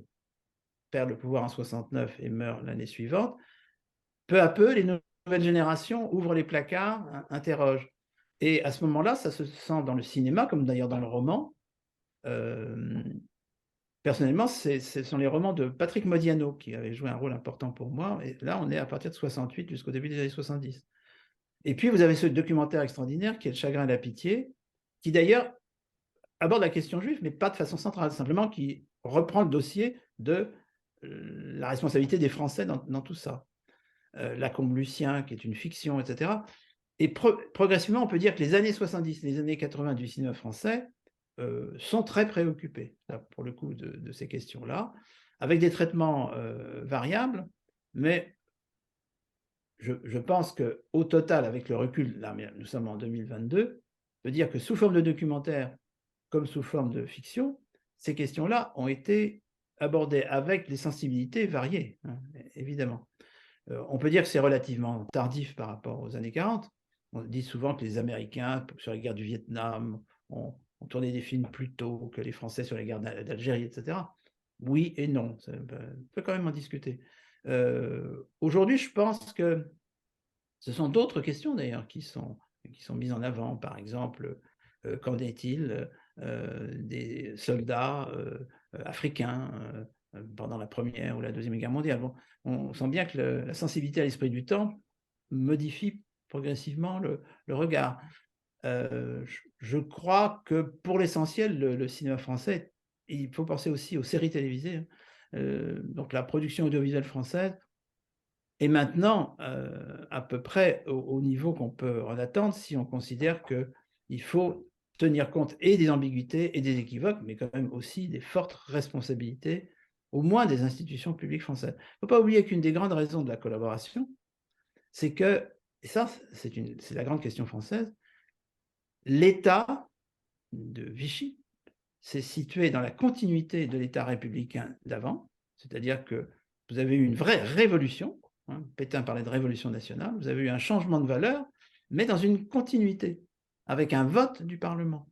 perd le pouvoir en 69 et meurt l'année suivante. Peu à peu, les nouvelles générations ouvrent les placards, interrogent. Et à ce moment-là, ça se sent dans le cinéma, comme d'ailleurs dans le roman. Personnellement, ce sont les romans de Patrick Modiano qui avaient joué un rôle important pour moi. Et là, on est à partir de 68 jusqu'au début des années 70. Et puis, vous avez ce documentaire extraordinaire qui est Le chagrin et la pitié, qui d'ailleurs aborde la question juive, mais pas de façon centrale, simplement qui reprend le dossier de la responsabilité des Français dans tout ça. Lacombe Lucien, qui est une fiction, etc. Et progressivement, on peut dire que les années 70, les années 80 du cinéma français sont très préoccupés, là, pour le coup, de ces questions-là, avec des traitements variables, mais je pense qu'au total, avec le recul, là, nous sommes en 2022, on peut dire que sous forme de documentaire, comme sous forme de fiction, ces questions-là ont été abordées avec des sensibilités variées, hein, évidemment. On peut dire que c'est relativement tardif par rapport aux années 40. On dit souvent que les Américains, sur la guerre du Vietnam, ont tourné des films plus tôt que les Français sur la guerre d'Algérie, etc. Oui et non, on peut quand même en discuter. Aujourd'hui, je pense que ce sont d'autres questions d'ailleurs qui sont mises en avant. Par exemple, qu'en est-il des soldats africains pendant la Première ou la Deuxième Guerre mondiale? Bon, on sent bien que la sensibilité à l'esprit du temps modifie progressivement le regard. Je crois que pour l'essentiel, le cinéma français, il faut penser aussi aux séries télévisées. Donc la production audiovisuelle française est maintenant à peu près au niveau qu'on peut en attendre si on considère qu'il faut tenir compte et des ambiguïtés et des équivoques, mais quand même aussi des fortes responsabilités, au moins des institutions publiques françaises. Il ne faut pas oublier qu'une des grandes raisons de la collaboration, c'est que, et ça c'est la grande question française, l'État de Vichy c'est situé dans la continuité de l'État républicain d'avant, c'est-à-dire que vous avez eu une vraie révolution, hein, Pétain parlait de révolution nationale, vous avez eu un changement de valeur, mais dans une continuité, avec un vote du Parlement.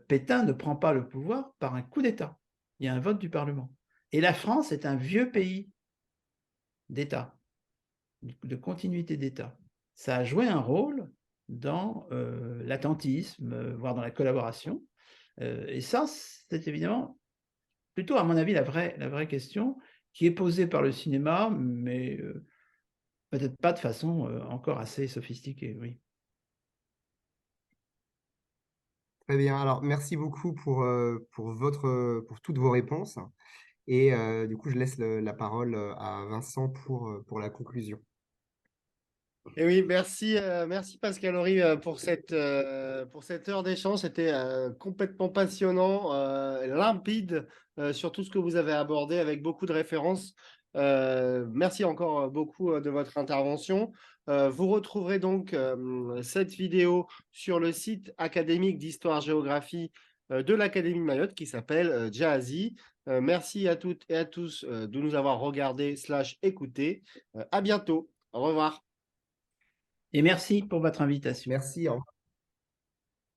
Pétain ne prend pas le pouvoir par un coup d'État, il y a un vote du Parlement. Et la France est un vieux pays d'État, de continuité d'État. Ça a joué un rôle dans l'attentisme, voire dans la collaboration. Et ça, c'est évidemment plutôt, à mon avis, la vraie question qui est posée par le cinéma, mais peut-être pas de façon encore assez sophistiquée, oui. Très bien. Alors, merci beaucoup pour toutes vos réponses. Et du coup, je laisse la parole à Vincent pour la conclusion. Et oui, merci Pascal Horry pour cette heure d'échange. C'était complètement passionnant, limpide sur tout ce que vous avez abordé avec beaucoup de références. Merci encore beaucoup de votre intervention. Vous retrouverez donc cette vidéo sur le site académique d'histoire-géographie de l'Académie Mayotte qui s'appelle Jaazi. Merci à toutes et à tous de nous avoir regardés / écoutés. À bientôt. Au revoir. Et merci pour votre invitation. Merci. Au revoir.